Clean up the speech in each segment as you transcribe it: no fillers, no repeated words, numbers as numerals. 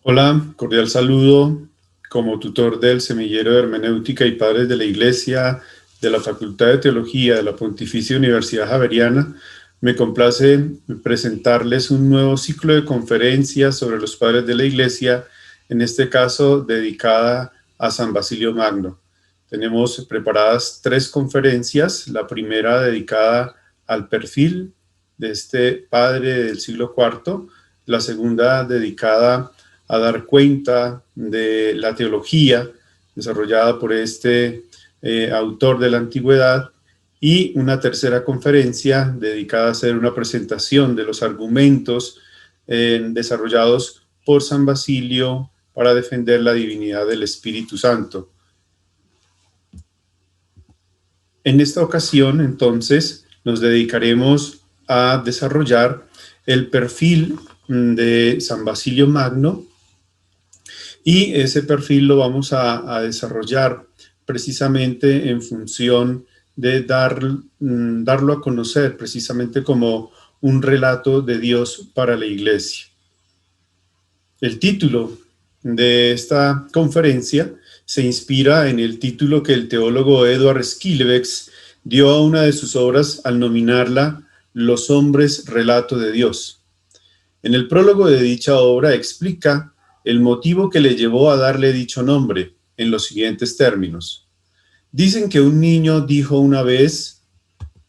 Hola, cordial saludo como tutor del Semillero de Hermenéutica y Padres de la Iglesia de la Facultad de Teología de la Pontificia Universidad Javeriana. Me complace presentarles un nuevo ciclo de conferencias sobre los Padres de la Iglesia, en este caso dedicada a San Basilio Magno. Tenemos preparadas 3 conferencias, la primera dedicada al perfil de este padre del siglo IV, la segunda dedicada a dar cuenta de la teología desarrollada por este autor de la antigüedad, y una tercera conferencia dedicada a hacer una presentación de los argumentos desarrollados por San Basilio para defender la divinidad del Espíritu Santo. En esta ocasión, entonces, nos dedicaremos a desarrollar el perfil de San Basilio Magno, y ese perfil lo vamos a desarrollar precisamente en función de darlo a conocer precisamente como un relato de Dios para la Iglesia. El título de esta conferencia se inspira en el título que el teólogo Eduard Schillebeeckx dio a una de sus obras al nominarla Los hombres, relato de Dios. En el prólogo de dicha obra explica el motivo que le llevó a darle dicho nombre en los siguientes términos. Dicen que un niño dijo una vez: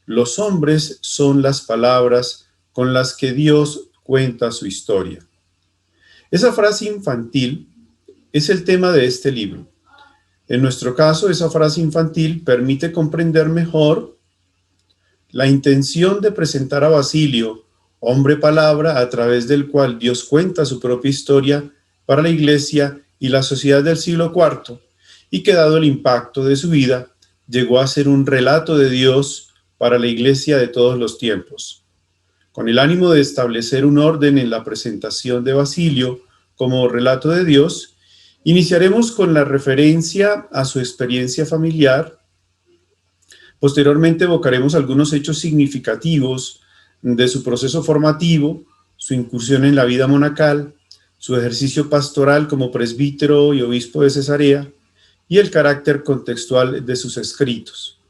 los hombres son las palabras con las que Dios cuenta su historia. Esa frase infantil es el tema de este libro. En nuestro caso, esa frase infantil permite comprender mejor la intención de presentar a Basilio, hombre palabra, a través del cual Dios cuenta su propia historia para la Iglesia y la sociedad del siglo IV, y que, dado el impacto de su vida, llegó a ser un relato de Dios para la Iglesia de todos los tiempos. Con el ánimo de establecer un orden en la presentación de Basilio como relato de Dios, iniciaremos con la referencia a su experiencia familiar. Posteriormente evocaremos algunos hechos significativos de su proceso formativo, su incursión en la vida monacal, su ejercicio pastoral como presbítero y obispo de Cesarea, y el carácter contextual de sus escritos.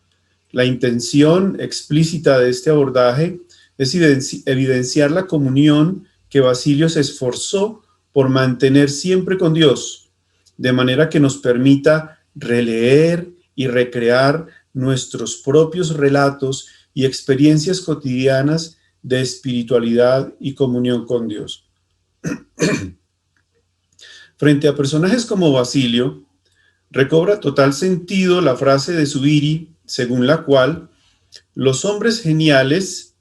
La intención explícita de este abordaje es evidenciar la comunión que Basilio se esforzó por mantener siempre con Dios, de manera que nos permita releer y recrear nuestros propios relatos y experiencias cotidianas de espiritualidad y comunión con Dios. Frente a personajes como Basilio, recobra total sentido la frase de Zubiri, según la cual los hombres geniales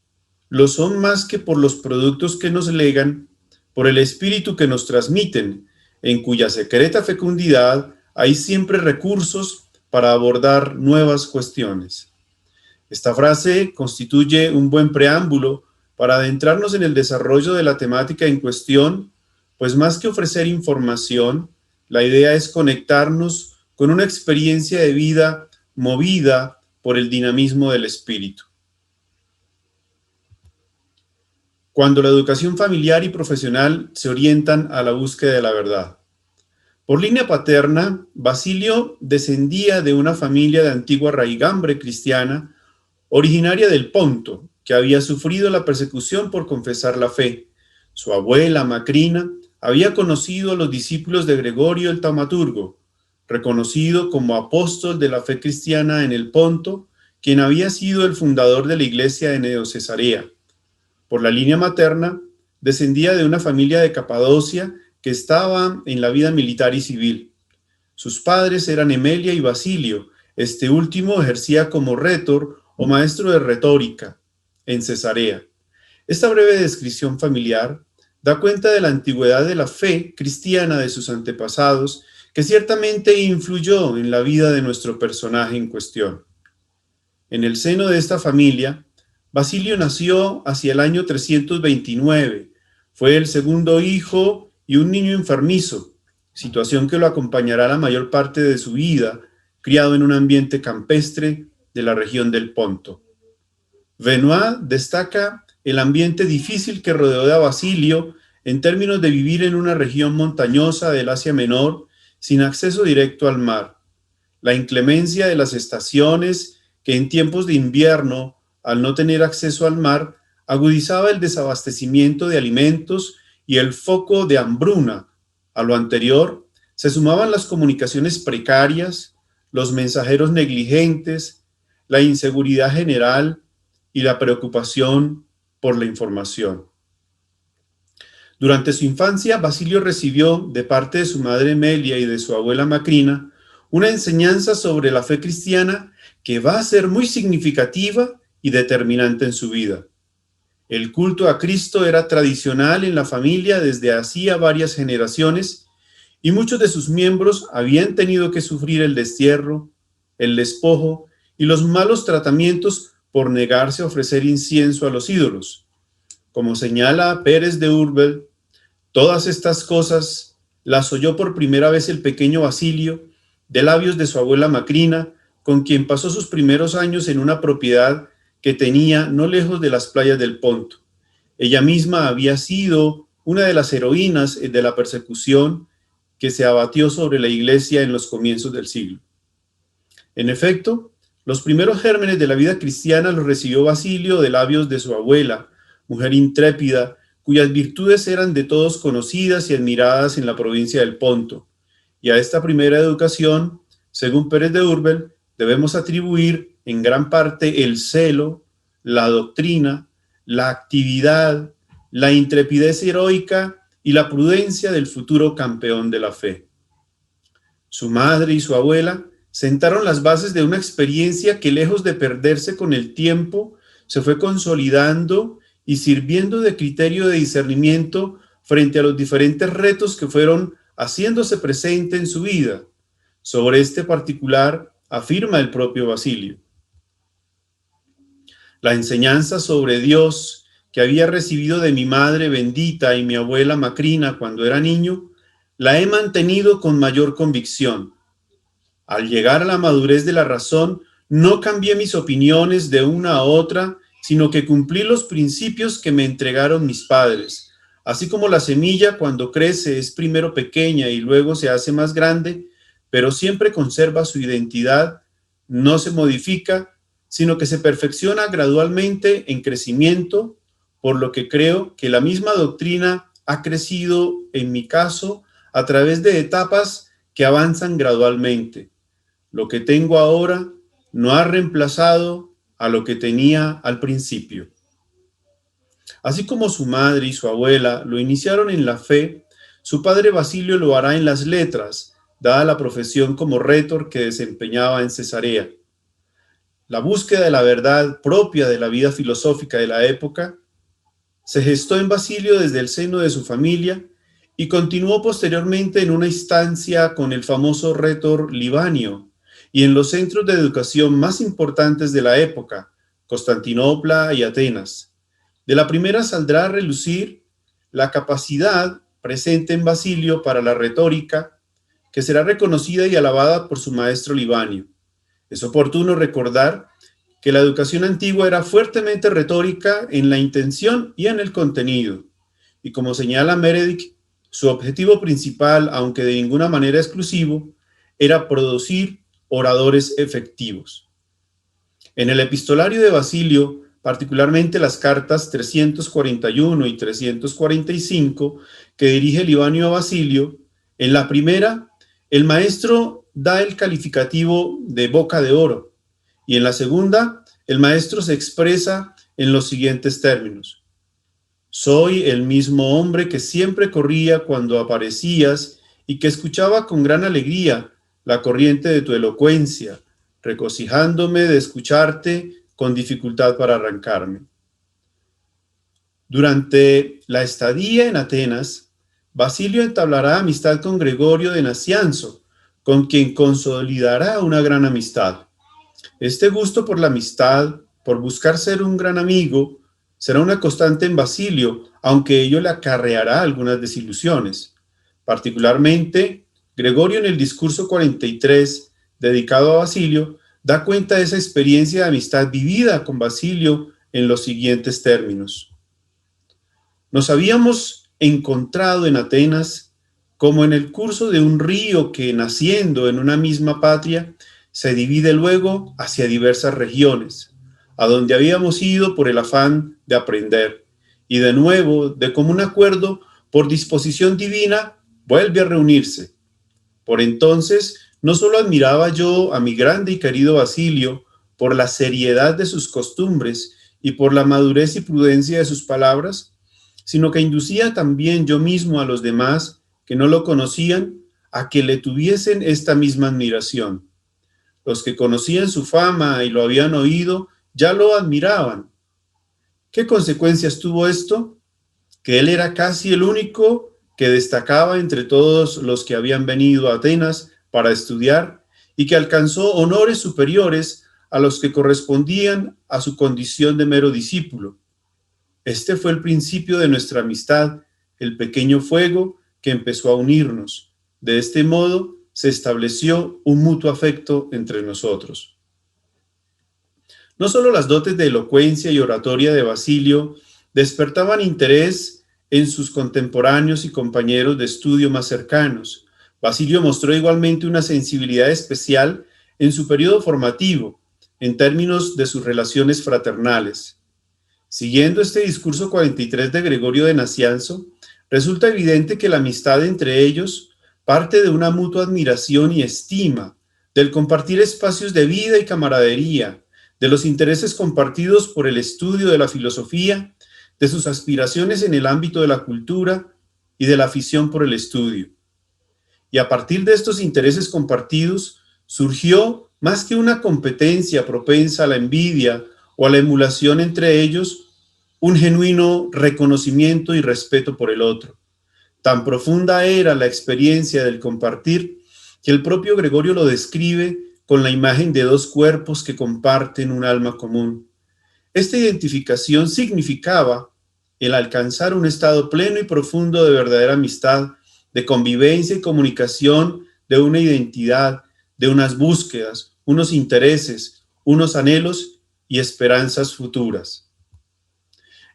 lo son más que por los productos que nos legan, por el espíritu que nos transmiten, en cuya secreta fecundidad hay siempre recursos para abordar nuevas cuestiones. Esta frase constituye un buen preámbulo para adentrarnos en el desarrollo de la temática en cuestión, pues más que ofrecer información, la idea es conectarnos con una experiencia de vida movida por el dinamismo del espíritu. Cuando la educación familiar y profesional se orientan a la búsqueda de la verdad. Por línea paterna, Basilio descendía de una familia de antigua raigambre cristiana, originaria del Ponto, que había sufrido la persecución por confesar la fe. Su abuela, Macrina, había conocido a los discípulos de Gregorio el Taumaturgo, reconocido como apóstol de la fe cristiana en el Ponto, quien había sido el fundador de la iglesia de Neo-Cesarea. Por la línea materna, descendía de una familia de Capadocia que estaba en la vida militar y civil. Sus padres eran Emelia y Basilio. Este último ejercía como rétor o maestro de retórica en Cesarea. Esta breve descripción familiar da cuenta de la antigüedad de la fe cristiana de sus antepasados, que ciertamente influyó en la vida de nuestro personaje en cuestión. En el seno de esta familia, Basilio nació hacia el año 329. Fue el segundo hijo y un niño enfermizo, situación que lo acompañará la mayor parte de su vida, criado en un ambiente campestre de la región del Ponto. Benoit destaca el ambiente difícil que rodeó a Basilio en términos de vivir en una región montañosa del Asia Menor, sin acceso directo al mar. La inclemencia de las estaciones, que en tiempos de invierno, al no tener acceso al mar, agudizaba el desabastecimiento de alimentos y el foco de hambruna. A lo anterior, se sumaban las comunicaciones precarias, los mensajeros negligentes, la inseguridad general y la preocupación por la información. Durante su infancia, Basilio recibió, de parte de su madre Melia y de su abuela Macrina, una enseñanza sobre la fe cristiana que va a ser muy significativa y determinante en su vida. El culto a Cristo era tradicional en la familia desde hacía varias generaciones y muchos de sus miembros habían tenido que sufrir el destierro, el despojo y los malos tratamientos por negarse a ofrecer incienso a los ídolos. Como señala Pérez de Urbel, todas estas cosas las oyó por primera vez el pequeño Basilio de labios de su abuela Macrina, con quien pasó sus primeros años en una propiedad que tenía no lejos de las playas del Ponto. Ella misma había sido una de las heroínas de la persecución que se abatió sobre la iglesia en los comienzos del siglo. En efecto, los primeros gérmenes de la vida cristiana los recibió Basilio de labios de su abuela, mujer intrépida, cuyas virtudes eran de todos conocidas y admiradas en la provincia del Ponto. Y a esta primera educación, según Pérez de Urbel, debemos atribuir en gran parte el celo, la doctrina, la actividad, la intrepidez heroica y la prudencia del futuro campeón de la fe. Su madre y su abuela sentaron las bases de una experiencia que, lejos de perderse con el tiempo, se fue consolidando y sirviendo de criterio de discernimiento frente a los diferentes retos que fueron haciéndose presente en su vida. Sobre este particular afirma el propio Basilio: la enseñanza sobre Dios que había recibido de mi madre bendita y mi abuela Macrina cuando era niño, la he mantenido con mayor convicción. Al llegar a la madurez de la razón, no cambié mis opiniones de una a otra, sino que cumplí los principios que me entregaron mis padres. Así como la semilla, cuando crece, es primero pequeña y luego se hace más grande, pero siempre conserva su identidad, no se modifica, sino que se perfecciona gradualmente en crecimiento, por lo que creo que la misma doctrina ha crecido, en mi caso, a través de etapas que avanzan gradualmente. Lo que tengo ahora no ha reemplazado a lo que tenía al principio. Así como su madre y su abuela lo iniciaron en la fe, su padre Basilio lo hará en las letras, dada la profesión como rétor que desempeñaba en Cesarea. La búsqueda de la verdad propia de la vida filosófica de la época se gestó en Basilio desde el seno de su familia y continuó posteriormente en una instancia con el famoso rétor Libanio y en los centros de educación más importantes de la época, Constantinopla y Atenas. De la primera saldrá a relucir la capacidad presente en Basilio para la retórica, que será reconocida y alabada por su maestro Libanio. Es oportuno recordar que la educación antigua era fuertemente retórica en la intención y en el contenido, y como señala Meredith, su objetivo principal, aunque de ninguna manera exclusivo, era producir oradores efectivos. En el epistolario de Basilio, particularmente las cartas 341 y 345 que dirige Libanio a Basilio, en la primera, el maestro da el calificativo de boca de oro, y en la segunda, el maestro se expresa en los siguientes términos: soy el mismo hombre que siempre corría cuando aparecías y que escuchaba con gran alegría la corriente de tu elocuencia, regocijándome de escucharte con dificultad para arrancarme. Durante la estadía en Atenas, Basilio entablará amistad con Gregorio de Nacianzo, con quien consolidará una gran amistad. Este gusto por la amistad, por buscar ser un gran amigo, será una constante en Basilio, aunque ello le acarreará algunas desilusiones. Particularmente, Gregorio, en el discurso 43, dedicado a Basilio, da cuenta de esa experiencia de amistad vivida con Basilio en los siguientes términos: nos habíamos encontrado en Atenas como en el curso de un río que, naciendo en una misma patria, se divide luego hacia diversas regiones, a donde habíamos ido por el afán de aprender, y de nuevo, de común acuerdo, por disposición divina, vuelve a reunirse. Por entonces, no solo admiraba yo a mi grande y querido Basilio por la seriedad de sus costumbres y por la madurez y prudencia de sus palabras, sino que inducía también yo mismo a los demás que no lo conocían a que le tuviesen esta misma admiración. Los que conocían su fama y lo habían oído ya lo admiraban. ¿Qué consecuencias tuvo esto? Que él era casi el único que destacaba entre todos los que habían venido a Atenas para estudiar y que alcanzó honores superiores a los que correspondían a su condición de mero discípulo. Este fue el principio de nuestra amistad, el pequeño fuego que empezó a unirnos. De este modo se estableció un mutuo afecto entre nosotros. No solo las dotes de elocuencia y oratoria de Basilio despertaban interés en sus contemporáneos y compañeros de estudio más cercanos. Basilio mostró igualmente una sensibilidad especial en su periodo formativo, en términos de sus relaciones fraternales. Siguiendo este discurso 43 de Gregorio de Nacianzo, resulta evidente que la amistad entre ellos parte de una mutua admiración y estima, del compartir espacios de vida y camaradería, de los intereses compartidos por el estudio de la filosofía, de sus aspiraciones en el ámbito de la cultura y de la afición por el estudio. Y a partir de estos intereses compartidos surgió, más que una competencia propensa a la envidia o a la emulación entre ellos, un genuino reconocimiento y respeto por el otro. Tan profunda era la experiencia del compartir que el propio Gregorio lo describe con la imagen de dos cuerpos que comparten un alma común. Esta identificación significaba el alcanzar un estado pleno y profundo de verdadera amistad, de convivencia y comunicación, de una identidad, de unas búsquedas, unos intereses, unos anhelos y esperanzas futuras.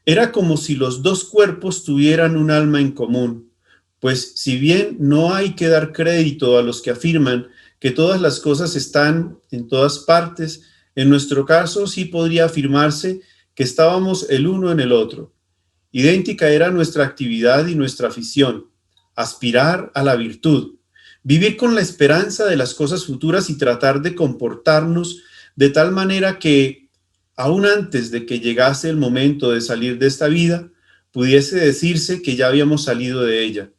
Era como si los dos cuerpos tuvieran un alma en común, pues si bien no hay que dar crédito a los que afirman que todas las cosas están en todas partes, en nuestro caso sí podría afirmarse que estábamos el uno en el otro. Idéntica era nuestra actividad y nuestra afición, aspirar a la virtud, vivir con la esperanza de las cosas futuras y tratar de comportarnos de tal manera que, aún antes de que llegase el momento de salir de esta vida, pudiese decirse que ya habíamos salido de ella.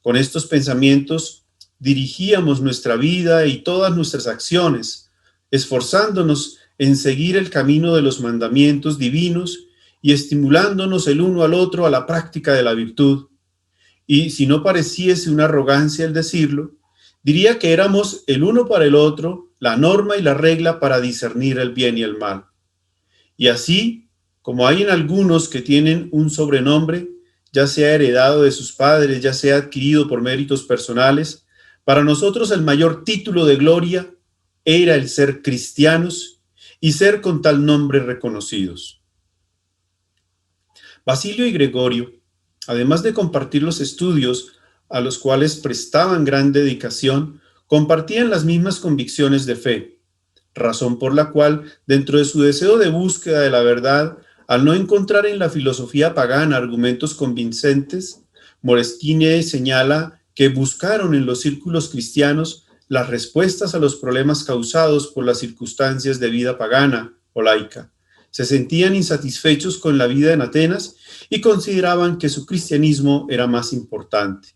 Con estos pensamientos dirigíamos nuestra vida y todas nuestras acciones, esforzándonos en seguir el camino de los mandamientos divinos y estimulándonos el uno al otro a la práctica de la virtud. Y si no pareciese una arrogancia el decirlo, diría que éramos el uno para el otro la norma y la regla para discernir el bien y el mal. Y así, como hay en algunos que tienen un sobrenombre, ya sea heredado de sus padres, ya sea adquirido por méritos personales, para nosotros el mayor título de gloria era el ser cristianos y ser con tal nombre reconocidos. Basilio y Gregorio, además de compartir los estudios a los cuales prestaban gran dedicación, compartían las mismas convicciones de fe, razón por la cual, dentro de su deseo de búsqueda de la verdad, al no encontrar en la filosofía pagana argumentos convincentes, Moresquine señala que buscaron en los círculos cristianos las respuestas a los problemas causados por las circunstancias de vida pagana o laica. Se sentían insatisfechos con la vida en Atenas y consideraban que su cristianismo era más importante.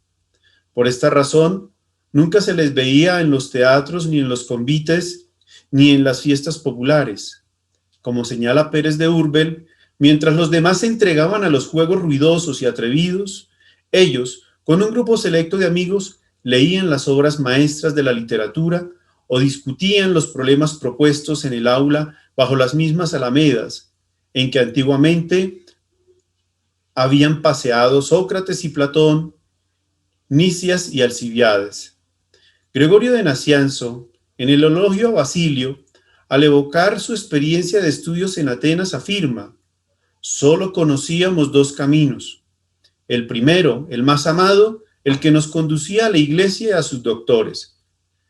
Por esta razón, nunca se les veía en los teatros, ni en los convites, ni en las fiestas populares. Como señala Pérez de Urbel, mientras los demás se entregaban a los juegos ruidosos y atrevidos, ellos, con un grupo selecto de amigos, leían las obras maestras de la literatura o discutían los problemas propuestos en el aula bajo las mismas alamedas en que antiguamente habían paseado Sócrates y Platón, Nicias y Alcibiades. Gregorio de Nacianzo, en el elogio a Basilio, al evocar su experiencia de estudios en Atenas, afirma: solo conocíamos dos caminos, el primero, el más amado, el que nos conducía a la iglesia y a sus doctores.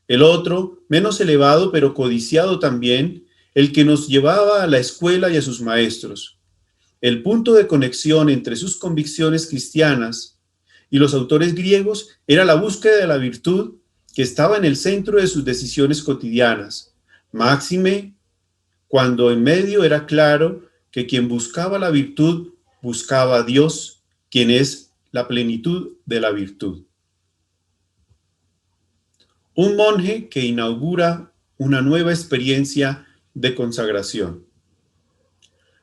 El otro, menos elevado pero codiciado también, el que nos llevaba a la escuela y a sus maestros. El punto de conexión entre sus convicciones cristianas y los autores griegos era la búsqueda de la virtud que estaba en el centro de sus decisiones cotidianas. Máxime, cuando en medio era claro que quien buscaba la virtud buscaba a Dios, quien es la plenitud de la virtud. Un monje que inaugura una nueva experiencia de consagración.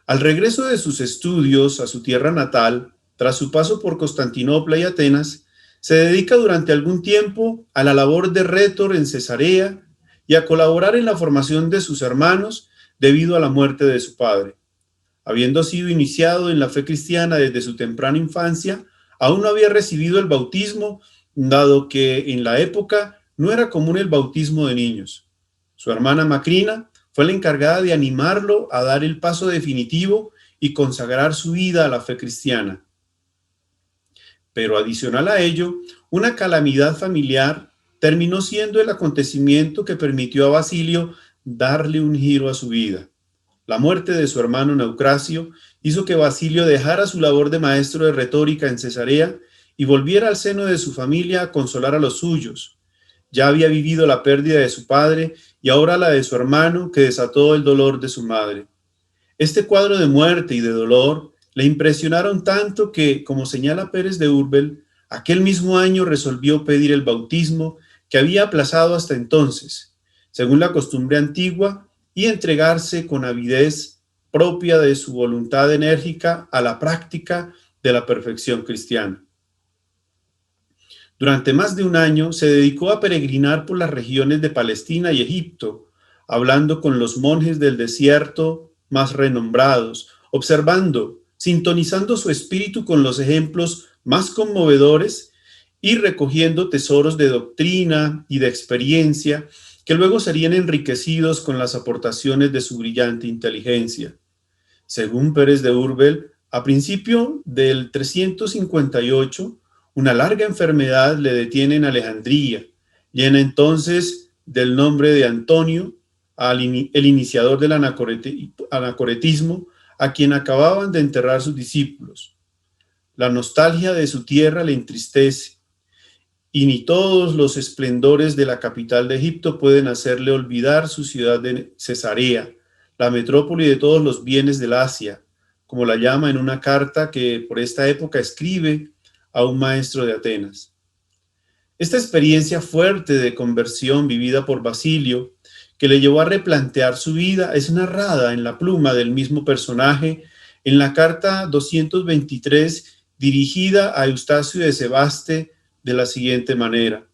Al regreso de sus estudios a su tierra natal, tras su paso por Constantinopla y Atenas, se dedica durante algún tiempo a la labor de rétor en Cesarea y a colaborar en la formación de sus hermanos debido a la muerte de su padre. Habiendo sido iniciado en la fe cristiana desde su temprana infancia, aún no había recibido el bautismo, dado que en la época no era común el bautismo de niños. Su hermana Macrina fue la encargada de animarlo a dar el paso definitivo y consagrar su vida a la fe cristiana. Pero adicional a ello, una calamidad familiar terminó siendo el acontecimiento que permitió a Basilio darle un giro a su vida. La muerte de su hermano Naucracio hizo que Basilio dejara su labor de maestro de retórica en Cesarea y volviera al seno de su familia a consolar a los suyos. Ya había vivido la pérdida de su padre y ahora la de su hermano, que desató el dolor de su madre. Este cuadro de muerte y de dolor le impresionaron tanto que, como señala Pérez de Urbel, aquel mismo año resolvió pedir el bautismo que había aplazado hasta entonces, según la costumbre antigua, y entregarse con avidez propia de su voluntad enérgica a la práctica de la perfección cristiana. Durante más de un año se dedicó a peregrinar por las regiones de Palestina y Egipto, hablando con los monjes del desierto más renombrados, observando, sintonizando su espíritu con los ejemplos más conmovedores y recogiendo tesoros de doctrina y de experiencia que luego serían enriquecidos con las aportaciones de su brillante inteligencia. Según Pérez de Urbel, a principio del 358, una larga enfermedad le detiene en Alejandría, llena entonces del nombre de Antonio, el iniciador del anacoretismo, a quien acababan de enterrar sus discípulos. La nostalgia de su tierra le entristece, y ni todos los esplendores de la capital de Egipto pueden hacerle olvidar su ciudad de Cesarea, la metrópoli de todos los bienes del Asia, como la llama en una carta que por esta época escribe a un maestro de Atenas. Esta experiencia fuerte de conversión vivida por Basilio, que le llevó a replantear su vida, es narrada en la pluma del mismo personaje en la carta 223 dirigida a Eustacio de Sebaste de la siguiente manera: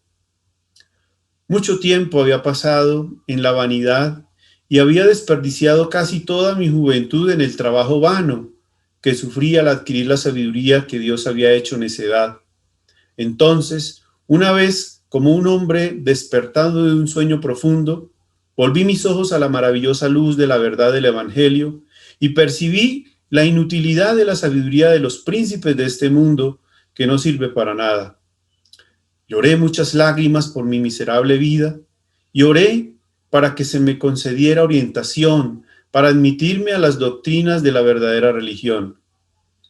mucho tiempo había pasado en la vanidad y había desperdiciado casi toda mi juventud en el trabajo vano que sufrí al adquirir la sabiduría que Dios había hecho necedad. Entonces, una vez, como un hombre despertando de un sueño profundo, volví mis ojos a la maravillosa luz de la verdad del Evangelio y percibí la inutilidad de la sabiduría de los príncipes de este mundo que no sirve para nada. Lloré muchas lágrimas por mi miserable vida y oré para que se me concediera orientación para admitirme a las doctrinas de la verdadera religión.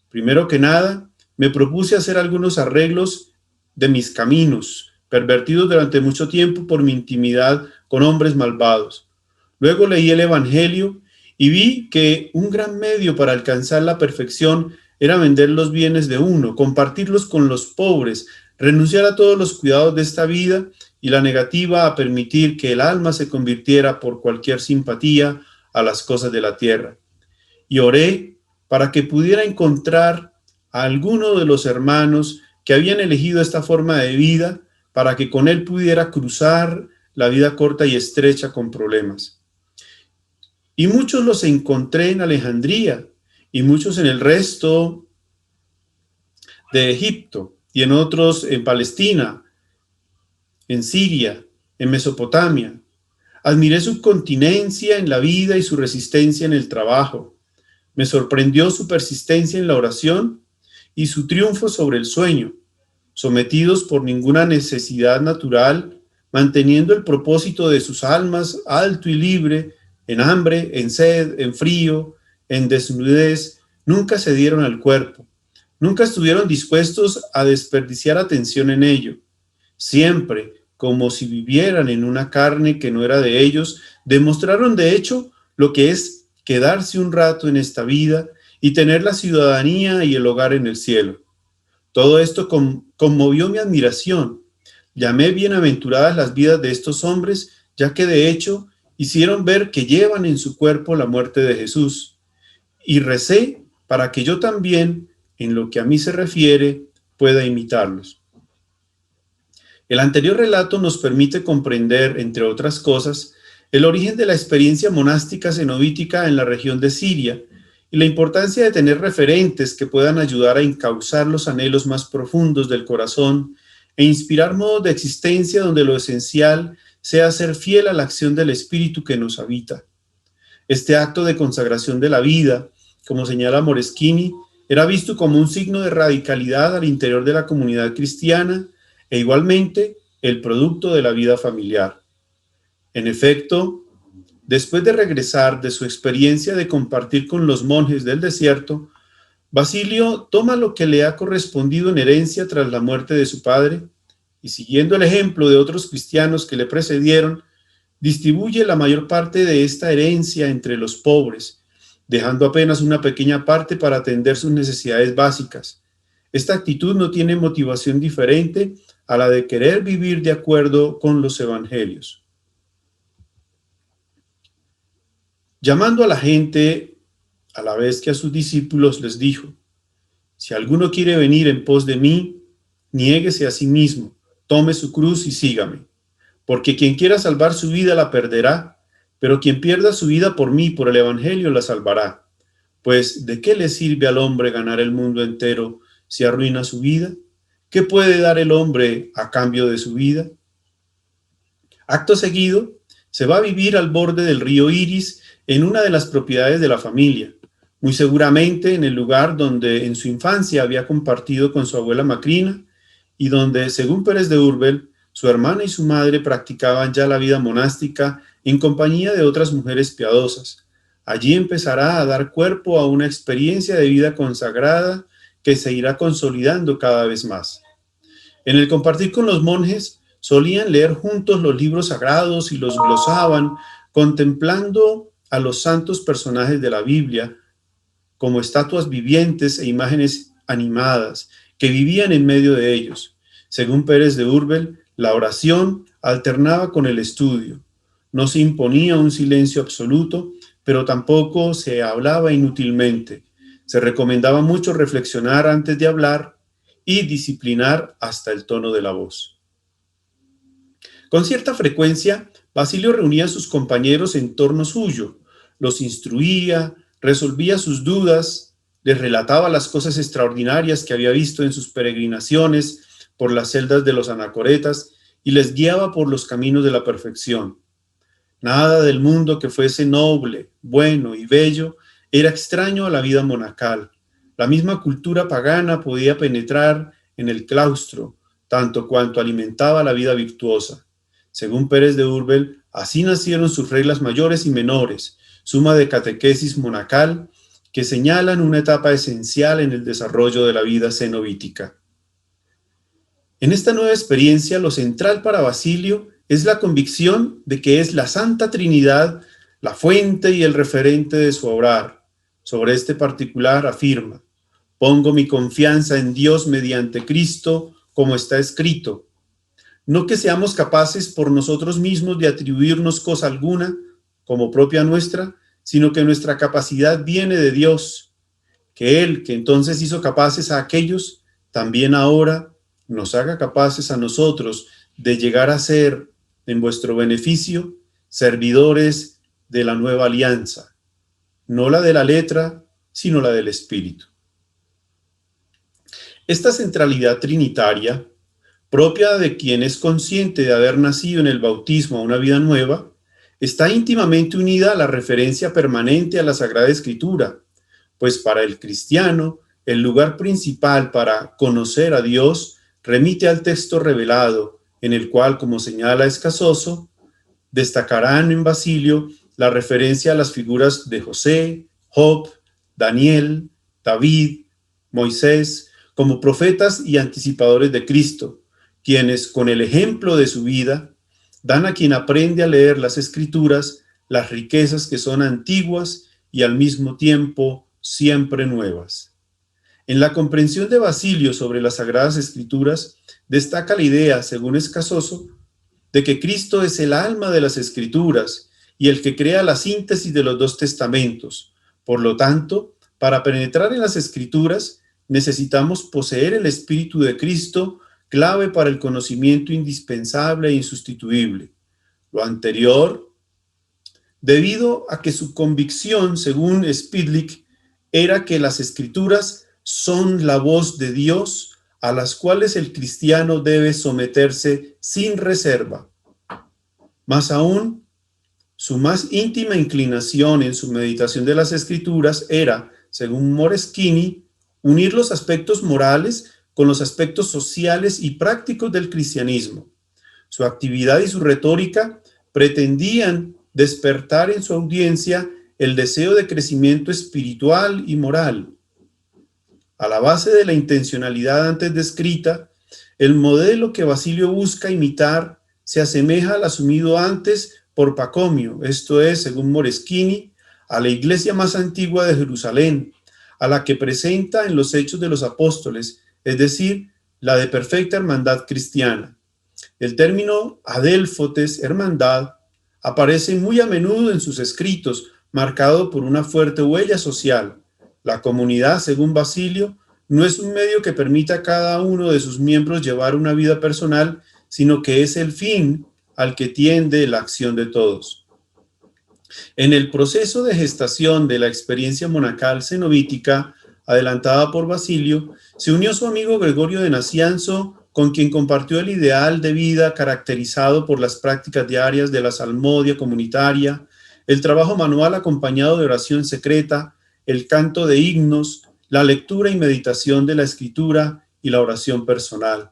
Primero que nada, me propuse hacer algunos arreglos de mis caminos, pervertidos durante mucho tiempo por mi intimidad con hombres malvados. Luego leí el Evangelio y vi que un gran medio para alcanzar la perfección era vender los bienes de uno, compartirlos con los pobres, renunciar a todos los cuidados de esta vida y la negativa a permitir que el alma se convirtiera por cualquier simpatía a las cosas de la tierra. Y oré para que pudiera encontrar a alguno de los hermanos que habían elegido esta forma de vida, para que con él pudiera cruzar la vida corta y estrecha con problemas. Y muchos los encontré en Alejandría y muchos en el resto de Egipto y en otros en Palestina, en Siria, en Mesopotamia. Admiré su continencia en la vida y su resistencia en el trabajo. Me sorprendió su persistencia en la oración y su triunfo sobre el sueño, sometidos por ninguna necesidad natural, manteniendo el propósito de sus almas alto y libre, en hambre, en sed, en frío, en desnudez, nunca cedieron al cuerpo, nunca estuvieron dispuestos a desperdiciar atención en ello. Siempre, como si vivieran en una carne que no era de ellos, demostraron de hecho lo que es quedarse un rato en esta vida y tener la ciudadanía y el hogar en el cielo. Todo esto conmovió mi admiración. Llamé bienaventuradas las vidas de estos hombres, ya que de hecho hicieron ver que llevan en su cuerpo la muerte de Jesús. Y recé para que yo también, en lo que a mí se refiere, pueda imitarlos. El anterior relato nos permite comprender, entre otras cosas, el origen de la experiencia monástica cenobítica en la región de Siria y la importancia de tener referentes que puedan ayudar a encauzar los anhelos más profundos del corazón e inspirar modos de existencia donde lo esencial sea ser fiel a la acción del Espíritu que nos habita. Este acto de consagración de la vida, como señala Moreschini, era visto como un signo de radicalidad al interior de la comunidad cristiana e igualmente el producto de la vida familiar. En efecto, después de regresar de su experiencia de compartir con los monjes del desierto, Basilio toma lo que le ha correspondido en herencia tras la muerte de su padre y, siguiendo el ejemplo de otros cristianos que le precedieron, distribuye la mayor parte de esta herencia entre los pobres, dejando apenas una pequeña parte para atender sus necesidades básicas. Esta actitud no tiene motivación diferente a la de querer vivir de acuerdo con los evangelios. Llamando a la gente, a la vez que a sus discípulos, les dijo: si alguno quiere venir en pos de mí, niéguese a sí mismo, tome su cruz y sígame. Porque quien quiera salvar su vida la perderá, pero quien pierda su vida por mí, por el evangelio, la salvará. Pues, ¿de qué le sirve al hombre ganar el mundo entero si arruina su vida? ¿Qué puede dar el hombre a cambio de su vida? Acto seguido, se va a vivir al borde del río Iris en una de las propiedades de la familia, muy seguramente en el lugar donde en su infancia había compartido con su abuela Macrina y donde, según Pérez de Urbel, su hermana y su madre practicaban ya la vida monástica en compañía de otras mujeres piadosas. Allí empezará a dar cuerpo a una experiencia de vida consagrada que se irá consolidando cada vez más. En el compartir con los monjes, solían leer juntos los libros sagrados y los glosaban, contemplando a los santos personajes de la Biblia como estatuas vivientes e imágenes animadas que vivían en medio de ellos. Según Pérez de Urbel, la oración alternaba con el estudio. No se imponía un silencio absoluto, pero tampoco se hablaba inútilmente. Se recomendaba mucho reflexionar antes de hablar y disciplinar hasta el tono de la voz. Con cierta frecuencia, Basilio reunía a sus compañeros en torno suyo, los instruía, resolvía sus dudas, les relataba las cosas extraordinarias que había visto en sus peregrinaciones por las celdas de los anacoretas y les guiaba por los caminos de la perfección. Nada del mundo que fuese noble, bueno y bello era extraño a la vida monacal. La misma cultura pagana podía penetrar en el claustro, tanto cuanto alimentaba la vida virtuosa. Según Pérez de Urbel, así nacieron sus reglas mayores y menores, suma de catequesis monacal que señalan una etapa esencial en el desarrollo de la vida cenobítica. En esta nueva experiencia, lo central para Basilio es la convicción de que es la Santa Trinidad la fuente y el referente de su obrar. Sobre este particular afirma: pongo mi confianza en Dios mediante Cristo, como está escrito. No que seamos capaces por nosotros mismos de atribuirnos cosa alguna como propia nuestra, sino que nuestra capacidad viene de Dios, que Él, que entonces hizo capaces a aquellos, también ahora nos haga capaces a nosotros de llegar a ser, en vuestro beneficio, servidores de la nueva alianza, no la de la letra, sino la del Espíritu. Esta centralidad trinitaria, propia de quien es consciente de haber nacido en el bautismo a una vida nueva, está íntimamente unida a la referencia permanente a la Sagrada Escritura, pues para el cristiano el lugar principal para conocer a Dios remite al texto revelado, en el cual, como señala Escasoso, destacarán en Basilio la referencia a las figuras de José, Job, Daniel, David, Moisés, como profetas y anticipadores de Cristo, quienes, con el ejemplo de su vida, dan a quien aprende a leer las Escrituras las riquezas que son antiguas y al mismo tiempo siempre nuevas. En la comprensión de Basilio sobre las Sagradas Escrituras, destaca la idea, según Escasoso, de que Cristo es el alma de las Escrituras y el que crea la síntesis de los dos testamentos. Por lo tanto, para penetrar en las Escrituras, necesitamos poseer el Espíritu de Cristo, clave para el conocimiento indispensable e insustituible. Lo anterior, debido a que su convicción, según Spidlick, era que las Escrituras son la voz de Dios a las cuales el cristiano debe someterse sin reserva. Más aún, su más íntima inclinación en su meditación de las Escrituras era, según Moreschini, unir los aspectos morales con los aspectos sociales y prácticos del cristianismo. Su actividad y su retórica pretendían despertar en su audiencia el deseo de crecimiento espiritual y moral. A la base de la intencionalidad antes descrita, el modelo que Basilio busca imitar se asemeja al asumido antes por Pacomio, esto es, según Moreschini, a la iglesia más antigua de Jerusalén, a la que presenta en los Hechos de los Apóstoles, es decir, la de perfecta hermandad cristiana. El término adélfotes, hermandad, aparece muy a menudo en sus escritos, marcado por una fuerte huella social. La comunidad, según Basilio, no es un medio que permita a cada uno de sus miembros llevar una vida personal, sino que es el fin al que tiende la acción de todos. En el proceso de gestación de la experiencia monacal cenobítica, adelantada por Basilio, se unió su amigo Gregorio de Nacianzo, con quien compartió el ideal de vida caracterizado por las prácticas diarias de la salmodia comunitaria, el trabajo manual acompañado de oración secreta, el canto de himnos, la lectura y meditación de la escritura y la oración personal.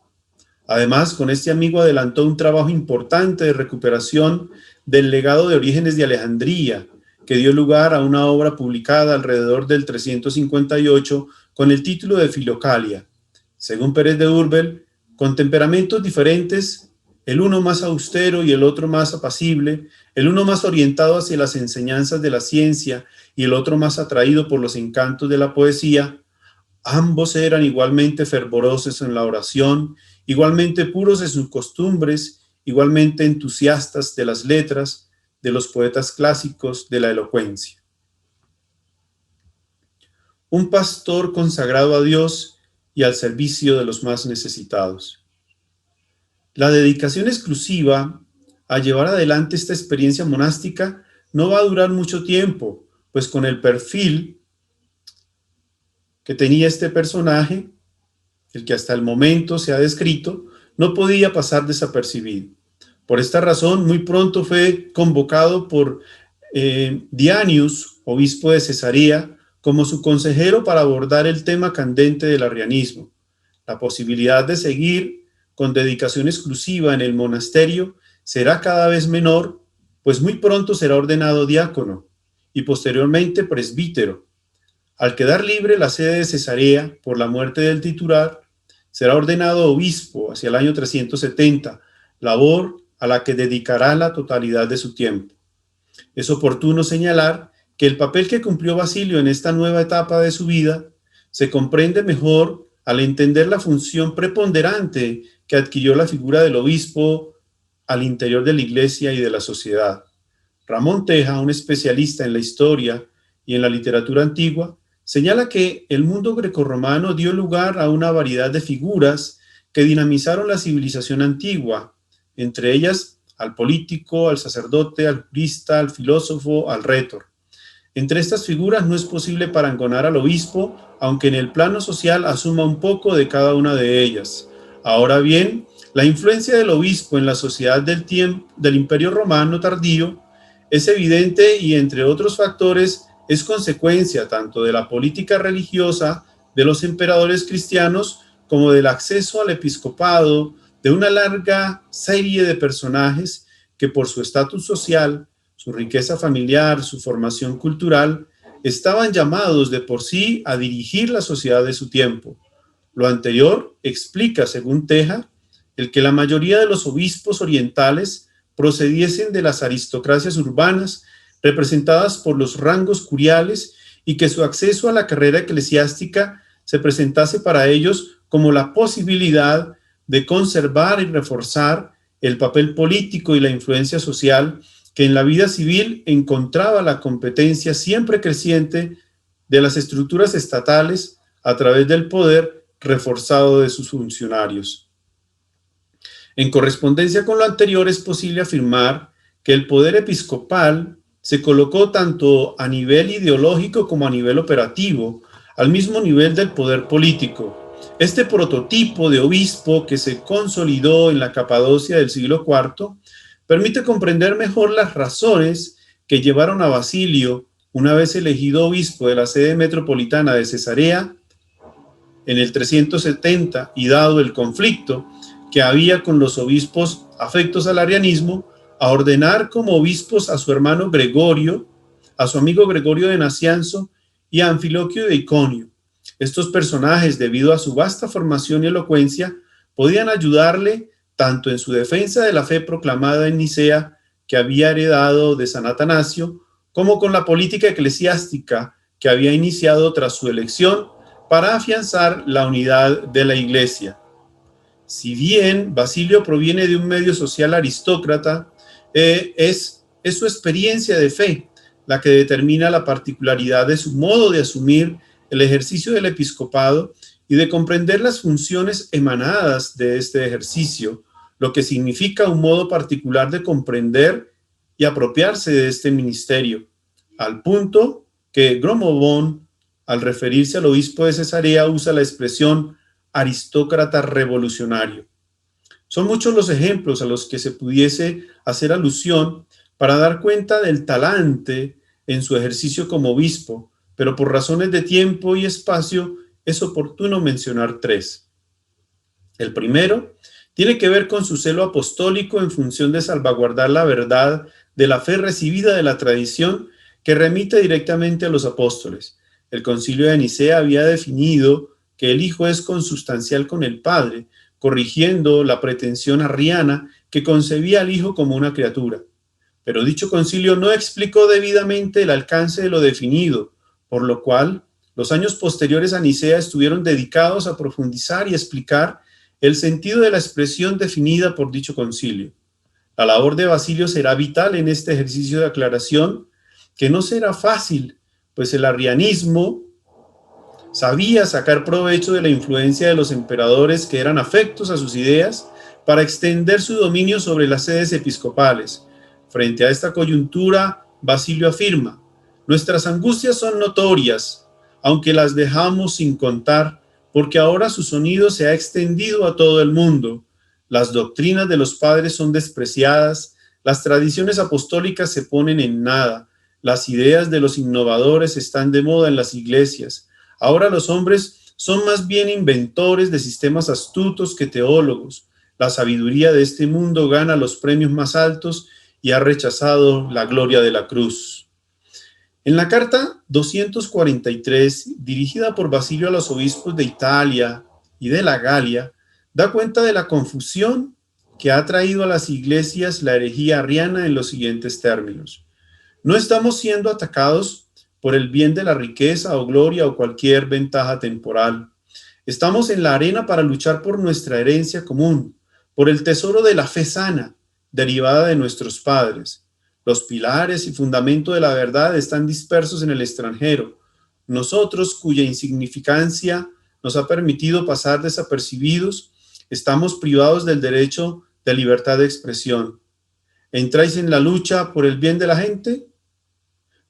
Además, con este amigo adelantó un trabajo importante de recuperación del legado de Orígenes de Alejandría, que dio lugar a una obra publicada alrededor del 358 con el título de Filocalia. Según Pérez de Urbel, con temperamentos diferentes, el uno más austero y el otro más apacible, el uno más orientado hacia las enseñanzas de la ciencia y el otro más atraído por los encantos de la poesía, ambos eran igualmente fervorosos en la oración, igualmente puros en sus costumbres, igualmente entusiastas de las letras, de los poetas clásicos, de la elocuencia. Un pastor consagrado a Dios y al servicio de los más necesitados. La dedicación exclusiva a llevar adelante esta experiencia monástica no va a durar mucho tiempo, pues con el perfil que tenía este personaje, el que hasta el momento se ha descrito, no podía pasar desapercibido. Por esta razón, muy pronto fue convocado por Dianius, obispo de Cesarea, como su consejero para abordar el tema candente del arrianismo. La posibilidad de seguir con dedicación exclusiva en el monasterio será cada vez menor, pues muy pronto será ordenado diácono y posteriormente presbítero. Al quedar libre la sede de Cesarea por la muerte del titular, será ordenado obispo hacia el año 370, labor a la que dedicará la totalidad de su tiempo. Es oportuno señalar que el papel que cumplió Basilio en esta nueva etapa de su vida se comprende mejor al entender la función preponderante que adquirió la figura del obispo al interior de la iglesia y de la sociedad. Ramón Teja, un especialista en la historia y en la literatura antigua, señala que el mundo grecorromano dio lugar a una variedad de figuras que dinamizaron la civilización antigua, entre ellas al político, al sacerdote, al jurista, al filósofo, al rétor. Entre estas figuras no es posible parangonar al obispo, aunque en el plano social asuma un poco de cada una de ellas. Ahora bien, la influencia del obispo en la sociedad del Imperio Romano tardío es evidente y, entre otros factores, es consecuencia tanto de la política religiosa de los emperadores cristianos como del acceso al episcopado de una larga serie de personajes que por su estatus social, su riqueza familiar, su formación cultural, estaban llamados de por sí a dirigir la sociedad de su tiempo. Lo anterior explica, según Teja, el que la mayoría de los obispos orientales procediesen de las aristocracias urbanas representadas por los rangos curiales y que su acceso a la carrera eclesiástica se presentase para ellos como la posibilidad de conservar y reforzar el papel político y la influencia social que en la vida civil encontraba la competencia siempre creciente de las estructuras estatales a través del poder reforzado de sus funcionarios. En correspondencia con lo anterior, es posible afirmar que el poder episcopal se colocó tanto a nivel ideológico como a nivel operativo, al mismo nivel del poder político. Este prototipo de obispo que se consolidó en la Capadocia del siglo IV permite comprender mejor las razones que llevaron a Basilio, una vez elegido obispo de la sede metropolitana de Cesarea, en el 370, y dado el conflicto que había con los obispos afectos al arrianismo, a ordenar como obispos a su hermano Gregorio, a su amigo Gregorio de Nacianzo y a Anfiloquio de Iconio. Estos personajes, debido a su vasta formación y elocuencia, podían ayudarle tanto en su defensa de la fe proclamada en Nicea, que había heredado de San Atanasio, como con la política eclesiástica que había iniciado tras su elección para afianzar la unidad de la Iglesia. Si bien Basilio proviene de un medio social aristócrata, es su experiencia de fe la que determina la particularidad de su modo de asumir el ejercicio del episcopado y de comprender las funciones emanadas de este ejercicio, lo que significa un modo particular de comprender y apropiarse de este ministerio, al punto que Gromobón, al referirse al obispo de Cesarea, usa la expresión aristócrata revolucionario. Son muchos los ejemplos a los que se pudiese hacer alusión para dar cuenta del talante en su ejercicio como obispo, pero por razones de tiempo y espacio es oportuno mencionar tres. El primero tiene que ver con su celo apostólico en función de salvaguardar la verdad de la fe recibida de la tradición que remite directamente a los apóstoles. El Concilio de Nicea había definido que el Hijo es consustancial con el Padre, corrigiendo la pretensión arriana que concebía al Hijo como una criatura. Pero dicho concilio no explicó debidamente el alcance de lo definido, por lo cual los años posteriores a Nicea estuvieron dedicados a profundizar y explicar el sentido de la expresión definida por dicho concilio. La labor de Basilio será vital en este ejercicio de aclaración, que no será fácil, pues el arrianismo sabía sacar provecho de la influencia de los emperadores que eran afectos a sus ideas para extender su dominio sobre las sedes episcopales. Frente a esta coyuntura, Basilio afirma: nuestras angustias son notorias, aunque las dejamos sin contar, porque ahora su sonido se ha extendido a todo el mundo. Las doctrinas de los padres son despreciadas, las tradiciones apostólicas se ponen en nada, las ideas de los innovadores están de moda en las iglesias. Ahora los hombres son más bien inventores de sistemas astutos que teólogos. La sabiduría de este mundo gana los premios más altos y ha rechazado la gloria de la cruz. En la carta 243, dirigida por Basilio a los obispos de Italia y de la Galia, da cuenta de la confusión que ha traído a las iglesias la herejía arriana en los siguientes términos: no estamos siendo atacados por el bien de la riqueza o gloria o cualquier ventaja temporal. Estamos en la arena para luchar por nuestra herencia común, por el tesoro de la fe sana, derivada de nuestros padres. Los pilares y fundamento de la verdad están dispersos en el extranjero. Nosotros, cuya insignificancia nos ha permitido pasar desapercibidos, estamos privados del derecho de libertad de expresión. ¿Entráis en la lucha por el bien de la gente?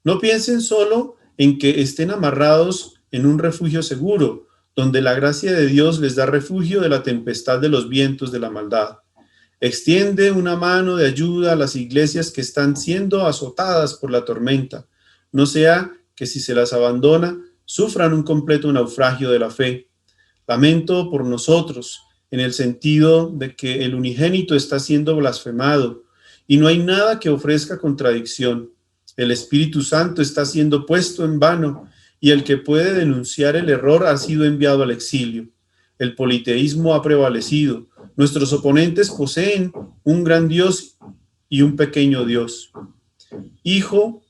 No piensen solo en que estén amarrados en un refugio seguro, donde la gracia de Dios les da refugio de la tempestad de los vientos de la maldad. Extiende una mano de ayuda a las iglesias que están siendo azotadas por la tormenta, no sea que si se las abandona, sufran un completo naufragio de la fe. Lamento por nosotros, en el sentido de que el unigénito está siendo blasfemado y no hay nada que ofrezca contradicción. El Espíritu Santo está siendo puesto en vano y el que puede denunciar el error ha sido enviado al exilio. El politeísmo ha prevalecido. Nuestros oponentes poseen un gran Dios y un pequeño Dios. Hijo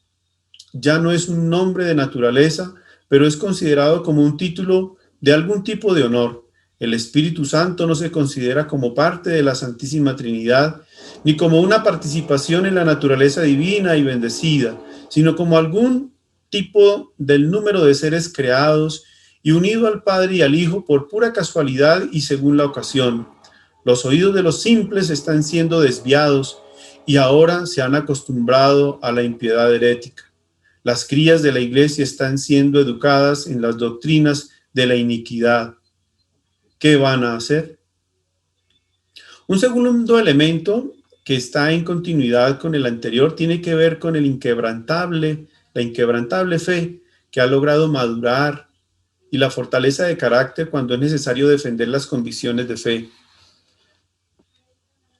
ya no es un nombre de naturaleza, pero es considerado como un título de algún tipo de honor. El Espíritu Santo no se considera como parte de la Santísima Trinidad, ni como una participación en la naturaleza divina y bendecida, sino como algún tipo del número de seres creados y unido al Padre y al Hijo por pura casualidad y según la ocasión. Los oídos de los simples están siendo desviados y ahora se han acostumbrado a la impiedad herética. Las crías de la iglesia están siendo educadas en las doctrinas de la iniquidad. ¿Qué van a hacer? Un segundo elemento que está en continuidad con el anterior tiene que ver con la inquebrantable fe que ha logrado madurar y la fortaleza de carácter cuando es necesario defender las convicciones de fe.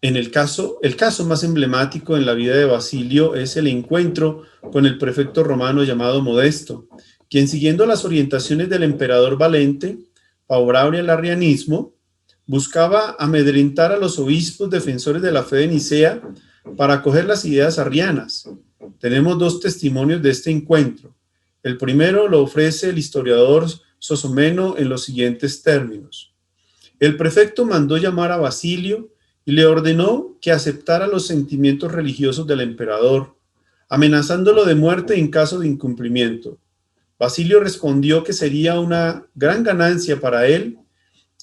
El caso más emblemático en la vida de Basilio es el encuentro con el prefecto romano llamado Modesto, quien, siguiendo las orientaciones del emperador Valente, favorable al arrianismo, buscaba amedrentar a los obispos defensores de la fe de Nicea para acoger las ideas arrianas. Tenemos dos testimonios de este encuentro. El primero lo ofrece el historiador Sosomeno en los siguientes términos. El prefecto mandó llamar a Basilio y le ordenó que aceptara los sentimientos religiosos del emperador, amenazándolo de muerte en caso de incumplimiento. Basilio respondió que sería una gran ganancia para él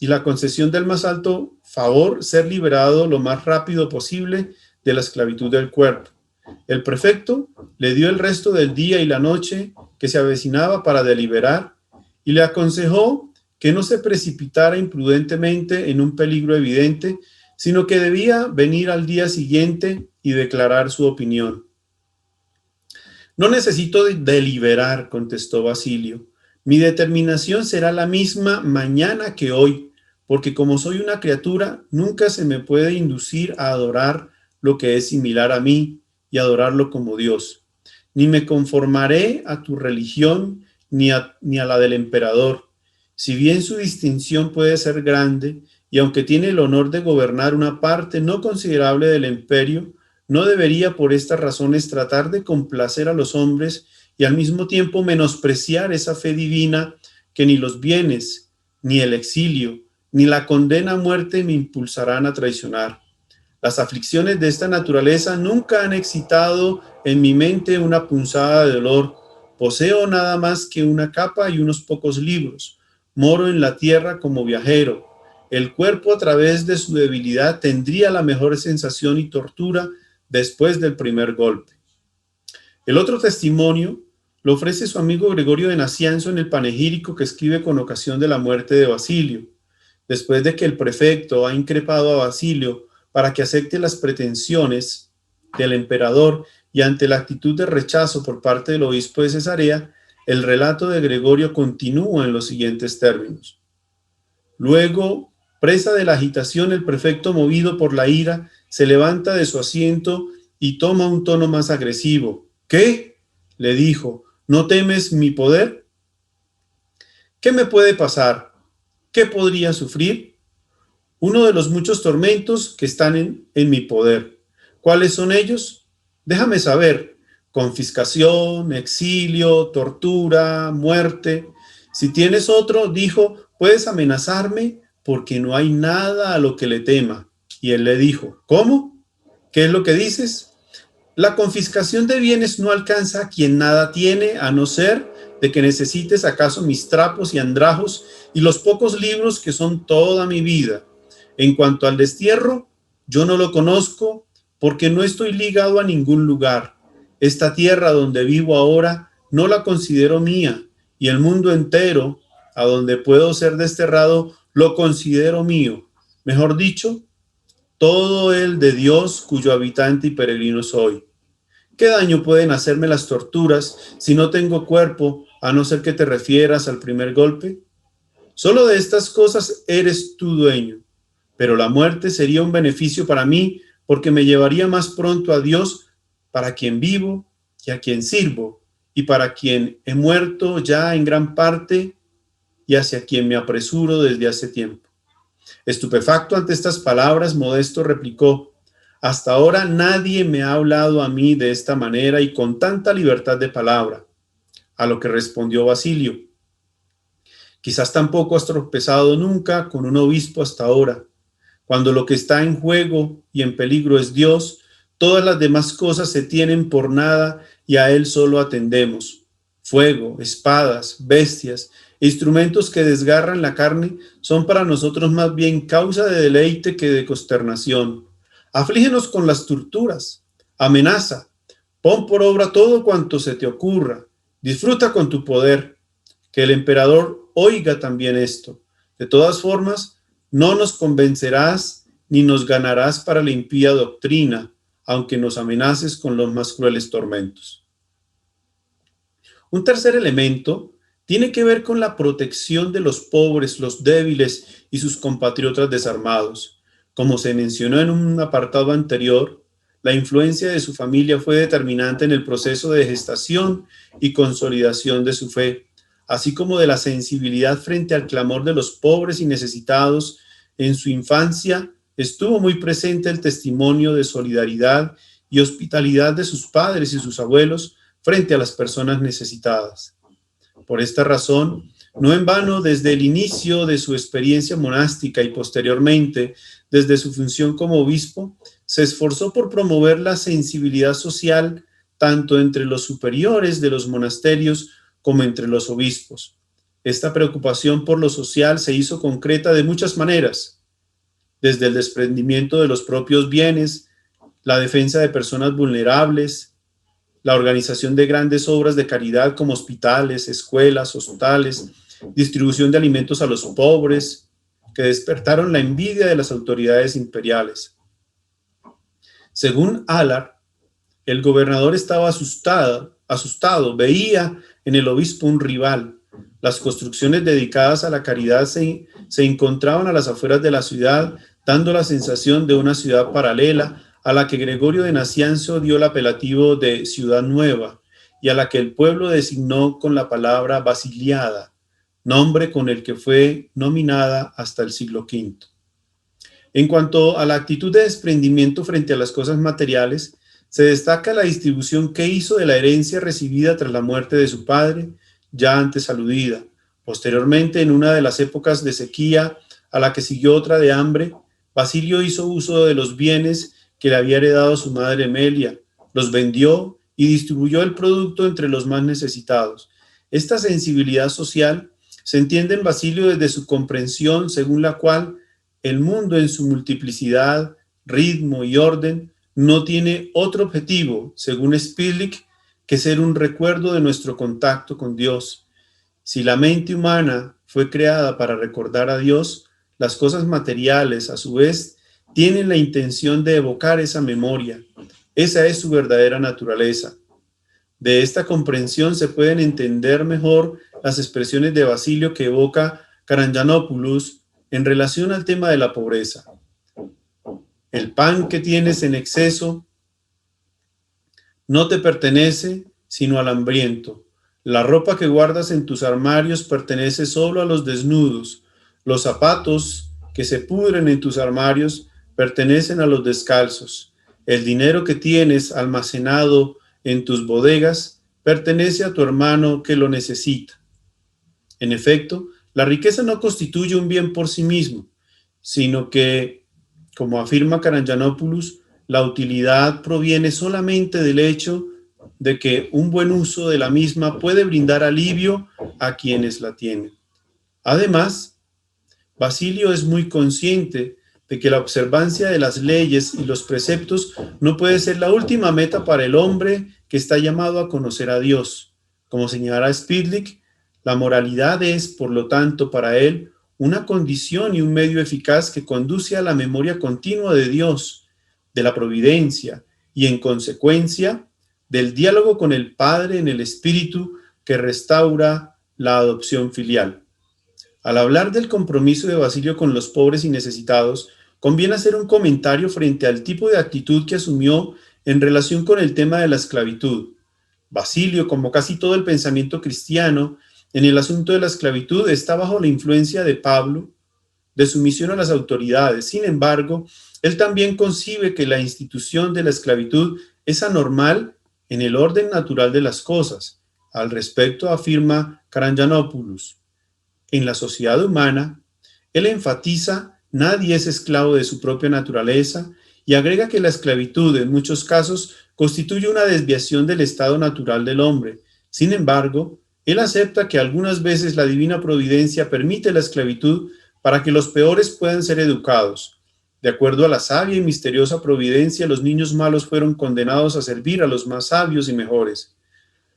y la concesión del más alto favor ser liberado lo más rápido posible de la esclavitud del cuerpo. El prefecto le dio el resto del día y la noche que se avecinaba para deliberar y le aconsejó que no se precipitara imprudentemente en un peligro evidente, sino que debía venir al día siguiente y declarar su opinión. No necesito deliberar, contestó Basilio. Mi determinación será la misma mañana que hoy, porque como soy una criatura, nunca se me puede inducir a adorar lo que es similar a mí y adorarlo como Dios. Ni me conformaré a tu religión ni a la del emperador. Si bien su distinción puede ser grande, y aunque tiene el honor de gobernar una parte no considerable del imperio, no debería por estas razones tratar de complacer a los hombres y al mismo tiempo menospreciar esa fe divina que ni los bienes, ni el exilio, ni la condena a muerte me impulsarán a traicionar. Las aflicciones de esta naturaleza nunca han excitado en mi mente una punzada de dolor. Poseo nada más que una capa y unos pocos libros. Moro en la tierra como viajero. El cuerpo, a través de su debilidad, tendría la mejor sensación y tortura después del primer golpe. El otro testimonio lo ofrece su amigo Gregorio de Nacianzo en el panegírico que escribe con ocasión de la muerte de Basilio. Después de que el prefecto ha increpado a Basilio para que acepte las pretensiones del emperador y ante la actitud de rechazo por parte del obispo de Cesarea, el relato de Gregorio continúa en los siguientes términos. Luego, presa de la agitación, el prefecto, movido por la ira, se levanta de su asiento y toma un tono más agresivo. ¿Qué? Le dijo, ¿no temes mi poder? ¿Qué me puede pasar? ¿Qué podría sufrir? Uno de los muchos tormentos que están en mi poder. ¿Cuáles son ellos? Déjame saber. Confiscación, exilio, tortura, muerte. Si tienes otro, dijo, puedes amenazarme porque no hay nada a lo que le tema. Y él le dijo, ¿cómo? ¿Qué es lo que dices? La confiscación de bienes no alcanza a quien nada tiene, a no ser de que necesites acaso mis trapos y andrajos y los pocos libros que son toda mi vida. En cuanto al destierro, yo no lo conozco porque no estoy ligado a ningún lugar. Esta tierra donde vivo ahora no la considero mía y el mundo entero, a donde puedo ser desterrado, lo considero mío. Mejor dicho, todo el de Dios cuyo habitante y peregrino soy. ¿Qué daño pueden hacerme las torturas si no tengo cuerpo, a no ser que te refieras al primer golpe? Solo de estas cosas eres tú dueño, pero la muerte sería un beneficio para mí porque me llevaría más pronto a Dios, para quien vivo y a quien sirvo, y para quien he muerto ya en gran parte y hacia quien me apresuro desde hace tiempo. Estupefacto ante estas palabras, Modesto replicó: hasta ahora nadie me ha hablado a mí de esta manera y con tanta libertad de palabra. A lo que respondió Basilio: quizás tampoco has tropezado nunca con un obispo hasta ahora. Cuando lo que está en juego y en peligro es Dios, todas las demás cosas se tienen por nada y a Él solo atendemos. Fuego, espadas, bestias, instrumentos que desgarran la carne son para nosotros más bien causa de deleite que de consternación. Aflígenos con las torturas, amenaza, pon por obra todo cuanto se te ocurra, disfruta con tu poder, que el emperador oiga también esto. De todas formas, no nos convencerás ni nos ganarás para la impía doctrina, aunque nos amenaces con los más crueles tormentos. Un tercer elemento tiene que ver con la protección de los pobres, los débiles y sus compatriotas desarmados. Como se mencionó en un apartado anterior, la influencia de su familia fue determinante en el proceso de gestación y consolidación de su fe, así como de la sensibilidad frente al clamor de los pobres y necesitados. En su infancia estuvo muy presente el testimonio de solidaridad y hospitalidad de sus padres y sus abuelos frente a las personas necesitadas. Por esta razón, no en vano, desde el inicio de su experiencia monástica y posteriormente, desde su función como obispo, se esforzó por promover la sensibilidad social tanto entre los superiores de los monasterios como entre los obispos. Esta preocupación por lo social se hizo concreta de muchas maneras, desde el desprendimiento de los propios bienes, la defensa de personas vulnerables, la organización de grandes obras de caridad como hospitales, escuelas, hostales, distribución de alimentos a los pobres, que despertaron la envidia de las autoridades imperiales. Según Alar, el gobernador estaba asustado, veía en el obispo un rival. Las construcciones dedicadas a la caridad se encontraban a las afueras de la ciudad, dando la sensación de una ciudad paralela, a la que Gregorio de Nacianzo dio el apelativo de Ciudad Nueva y a la que el pueblo designó con la palabra Basiliada, nombre con el que fue nominada hasta el siglo V. En cuanto a la actitud de desprendimiento frente a las cosas materiales, se destaca la distribución que hizo de la herencia recibida tras la muerte de su padre, ya antes aludida. Posteriormente, en una de las épocas de sequía, a la que siguió otra de hambre, Basilio hizo uso de los bienes que le había heredado su madre Emelia, los vendió y distribuyó el producto entre los más necesitados. Esta sensibilidad social se entiende en Basilio desde su comprensión según la cual el mundo en su multiplicidad, ritmo y orden no tiene otro objetivo, según Spidlick, que ser un recuerdo de nuestro contacto con Dios. Si la mente humana fue creada para recordar a Dios, las cosas materiales, a su vez, tienen la intención de evocar esa memoria. Esa es su verdadera naturaleza. De esta comprensión se pueden entender mejor las expresiones de Basilio que evoca Karangianopoulos en relación al tema de la pobreza. El pan que tienes en exceso no te pertenece sino al hambriento. La ropa que guardas en tus armarios pertenece solo a los desnudos. Los zapatos que se pudren en tus armarios pertenecen a los descalzos. El dinero que tienes almacenado en tus bodegas pertenece a tu hermano que lo necesita. En efecto, la riqueza no constituye un bien por sí mismo, sino que, como afirma Karangianopoulos, la utilidad proviene solamente del hecho de que un buen uso de la misma puede brindar alivio a quienes la tienen. Además, Basilio es muy consciente de que la observancia de las leyes y los preceptos no puede ser la última meta para el hombre que está llamado a conocer a Dios. Como señalará Spidlick, la moralidad es, por lo tanto, para él, una condición y un medio eficaz que conduce a la memoria continua de Dios, de la providencia, y en consecuencia, del diálogo con el Padre en el Espíritu que restaura la adopción filial. Al hablar del compromiso de Basilio con los pobres y necesitados, conviene hacer un comentario frente al tipo de actitud que asumió en relación con el tema de la esclavitud. Basilio, como casi todo el pensamiento cristiano, en el asunto de la esclavitud está bajo la influencia de Pablo, de sumisión a las autoridades. Sin embargo, él también concibe que la institución de la esclavitud es anormal en el orden natural de las cosas. Al respecto afirma Karangianopoulos: en la sociedad humana, él enfatiza: nadie es esclavo de su propia naturaleza, y agrega que la esclavitud en muchos casos constituye una desviación del estado natural del hombre. Sin embargo, él acepta que algunas veces la divina providencia permite la esclavitud para que los peores puedan ser educados. De acuerdo a la sabia y misteriosa providencia, los niños malos fueron condenados a servir a los más sabios y mejores.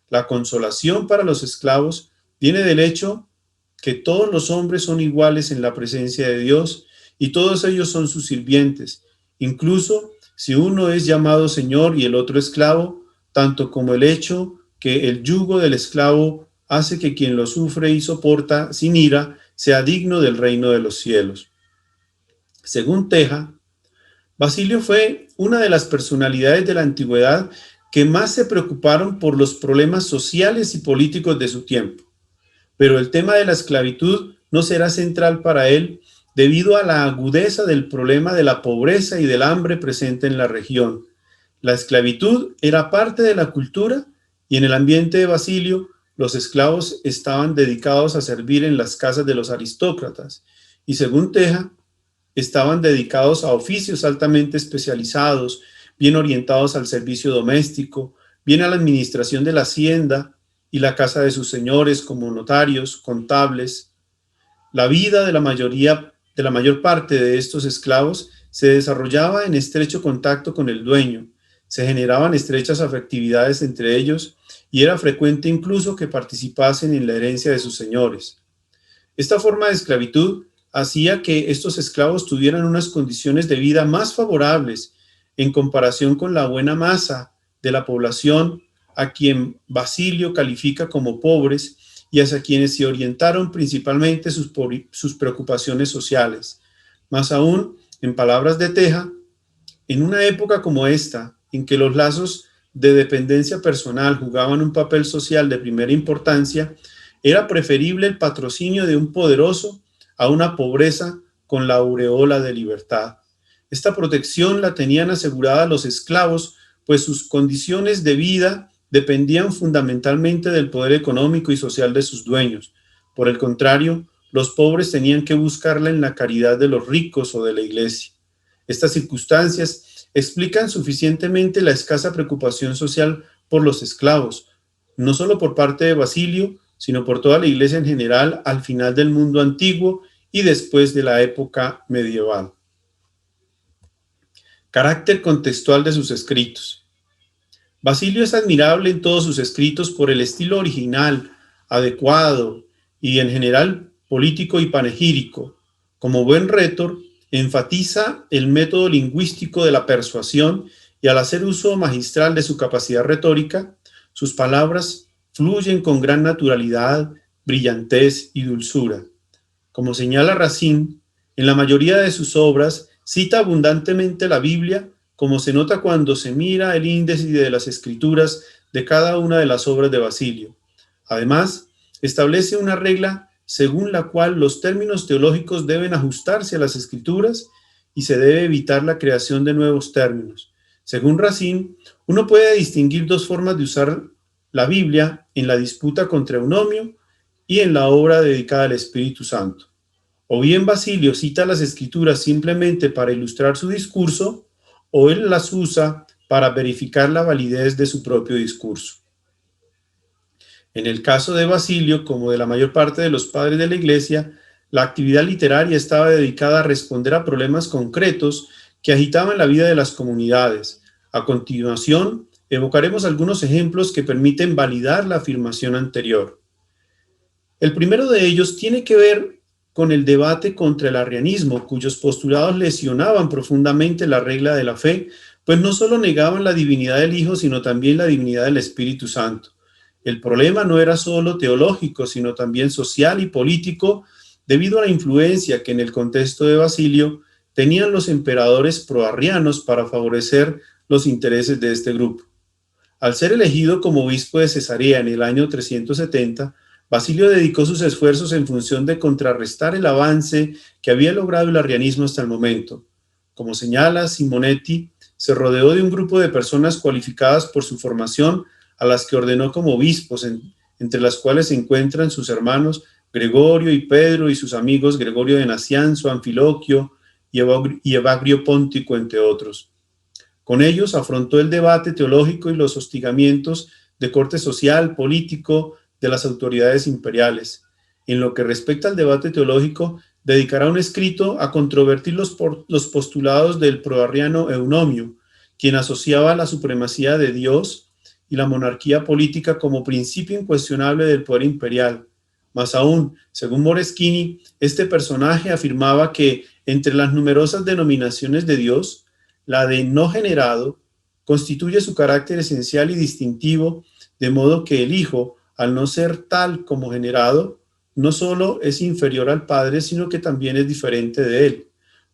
La consolación para los esclavos viene del hecho que todos los hombres son iguales en la presencia de Dios y todos ellos son sus sirvientes, incluso si uno es llamado Señor y el otro esclavo, tanto como el hecho que el yugo del esclavo hace que quien lo sufre y soporta sin ira sea digno del reino de los cielos. Según Teja, Basilio fue una de las personalidades de la antigüedad que más se preocuparon por los problemas sociales y políticos de su tiempo. Pero el tema de la esclavitud no será central para él debido a la agudeza del problema de la pobreza y del hambre presente en la región. La esclavitud era parte de la cultura y en el ambiente de Basilio los esclavos estaban dedicados a servir en las casas de los aristócratas y, según Teja, estaban dedicados a oficios altamente especializados, bien orientados al servicio doméstico, bien a la administración de la hacienda y la casa de sus señores como notarios, contables. La vida de la mayor parte de estos esclavos se desarrollaba en estrecho contacto con el dueño, se generaban estrechas afectividades entre ellos y era frecuente incluso que participasen en la herencia de sus señores. Esta forma de esclavitud hacía que estos esclavos tuvieran unas condiciones de vida más favorables en comparación con la buena masa de la población a quien Basilio califica como pobres y hacia quienes se orientaron principalmente sus preocupaciones sociales. Más aún, en palabras de Teja, en una época como esta, en que los lazos de dependencia personal jugaban un papel social de primera importancia, era preferible el patrocinio de un poderoso a una pobreza con la aureola de libertad. Esta protección la tenían asegurada los esclavos, pues sus condiciones de vida dependían fundamentalmente del poder económico y social de sus dueños. Por el contrario, los pobres tenían que buscarla en la caridad de los ricos o de la iglesia. Estas circunstancias explican suficientemente la escasa preocupación social por los esclavos, no solo por parte de Basilio, sino por toda la iglesia en general al final del mundo antiguo y después de la época medieval. Carácter contextual de sus escritos. Basilio es admirable en todos sus escritos por el estilo original, adecuado y en general político y panegírico. Como buen rétor, enfatiza el método lingüístico de la persuasión y al hacer uso magistral de su capacidad retórica, sus palabras fluyen con gran naturalidad, brillantez y dulzura. Como señala Racine, en la mayoría de sus obras cita abundantemente la Biblia, como se nota cuando se mira el índice de las escrituras de cada una de las obras de Basilio. Además, establece una regla según la cual los términos teológicos deben ajustarse a las escrituras y se debe evitar la creación de nuevos términos. Según Racine, uno puede distinguir dos formas de usar la Biblia en la disputa contra Eunomio y en la obra dedicada al Espíritu Santo. O bien Basilio cita las escrituras simplemente para ilustrar su discurso, o él las usa para verificar la validez de su propio discurso. En el caso de Basilio, como de la mayor parte de los padres de la Iglesia, la actividad literaria estaba dedicada a responder a problemas concretos que agitaban la vida de las comunidades. A continuación, evocaremos algunos ejemplos que permiten validar la afirmación anterior. El primero de ellos tiene que ver con el debate contra el arrianismo, cuyos postulados lesionaban profundamente la regla de la fe pues no solo negaban la divinidad del Hijo, sino también la divinidad del Espíritu Santo. El problema no era solo teológico, sino también social y político, debido a la influencia que en el contexto de Basilio tenían los emperadores proarrianos para favorecer los intereses de este grupo. Al ser elegido como obispo de Cesarea en el año 370, Basilio dedicó sus esfuerzos en función de contrarrestar el avance que había logrado el arrianismo hasta el momento. Como señala Simonetti, se rodeó de un grupo de personas cualificadas por su formación, a las que ordenó como obispos, entre las cuales se encuentran sus hermanos Gregorio y Pedro y sus amigos Gregorio de Nacianzo, Anfiloquio y Evagrio Póntico, entre otros. Con ellos afrontó el debate teológico y los hostigamientos de corte social, político, de las autoridades imperiales. En lo que respecta al debate teológico, dedicará un escrito a controvertir los postulados del proarriano Eunomio, quien asociaba la supremacía de Dios y la monarquía política como principio incuestionable del poder imperial. Más aún, según Moreschini, este personaje afirmaba que entre las numerosas denominaciones de Dios, la de no generado constituye su carácter esencial y distintivo, de modo que el Hijo, al no ser tal como generado, no solo es inferior al Padre, sino que también es diferente de él,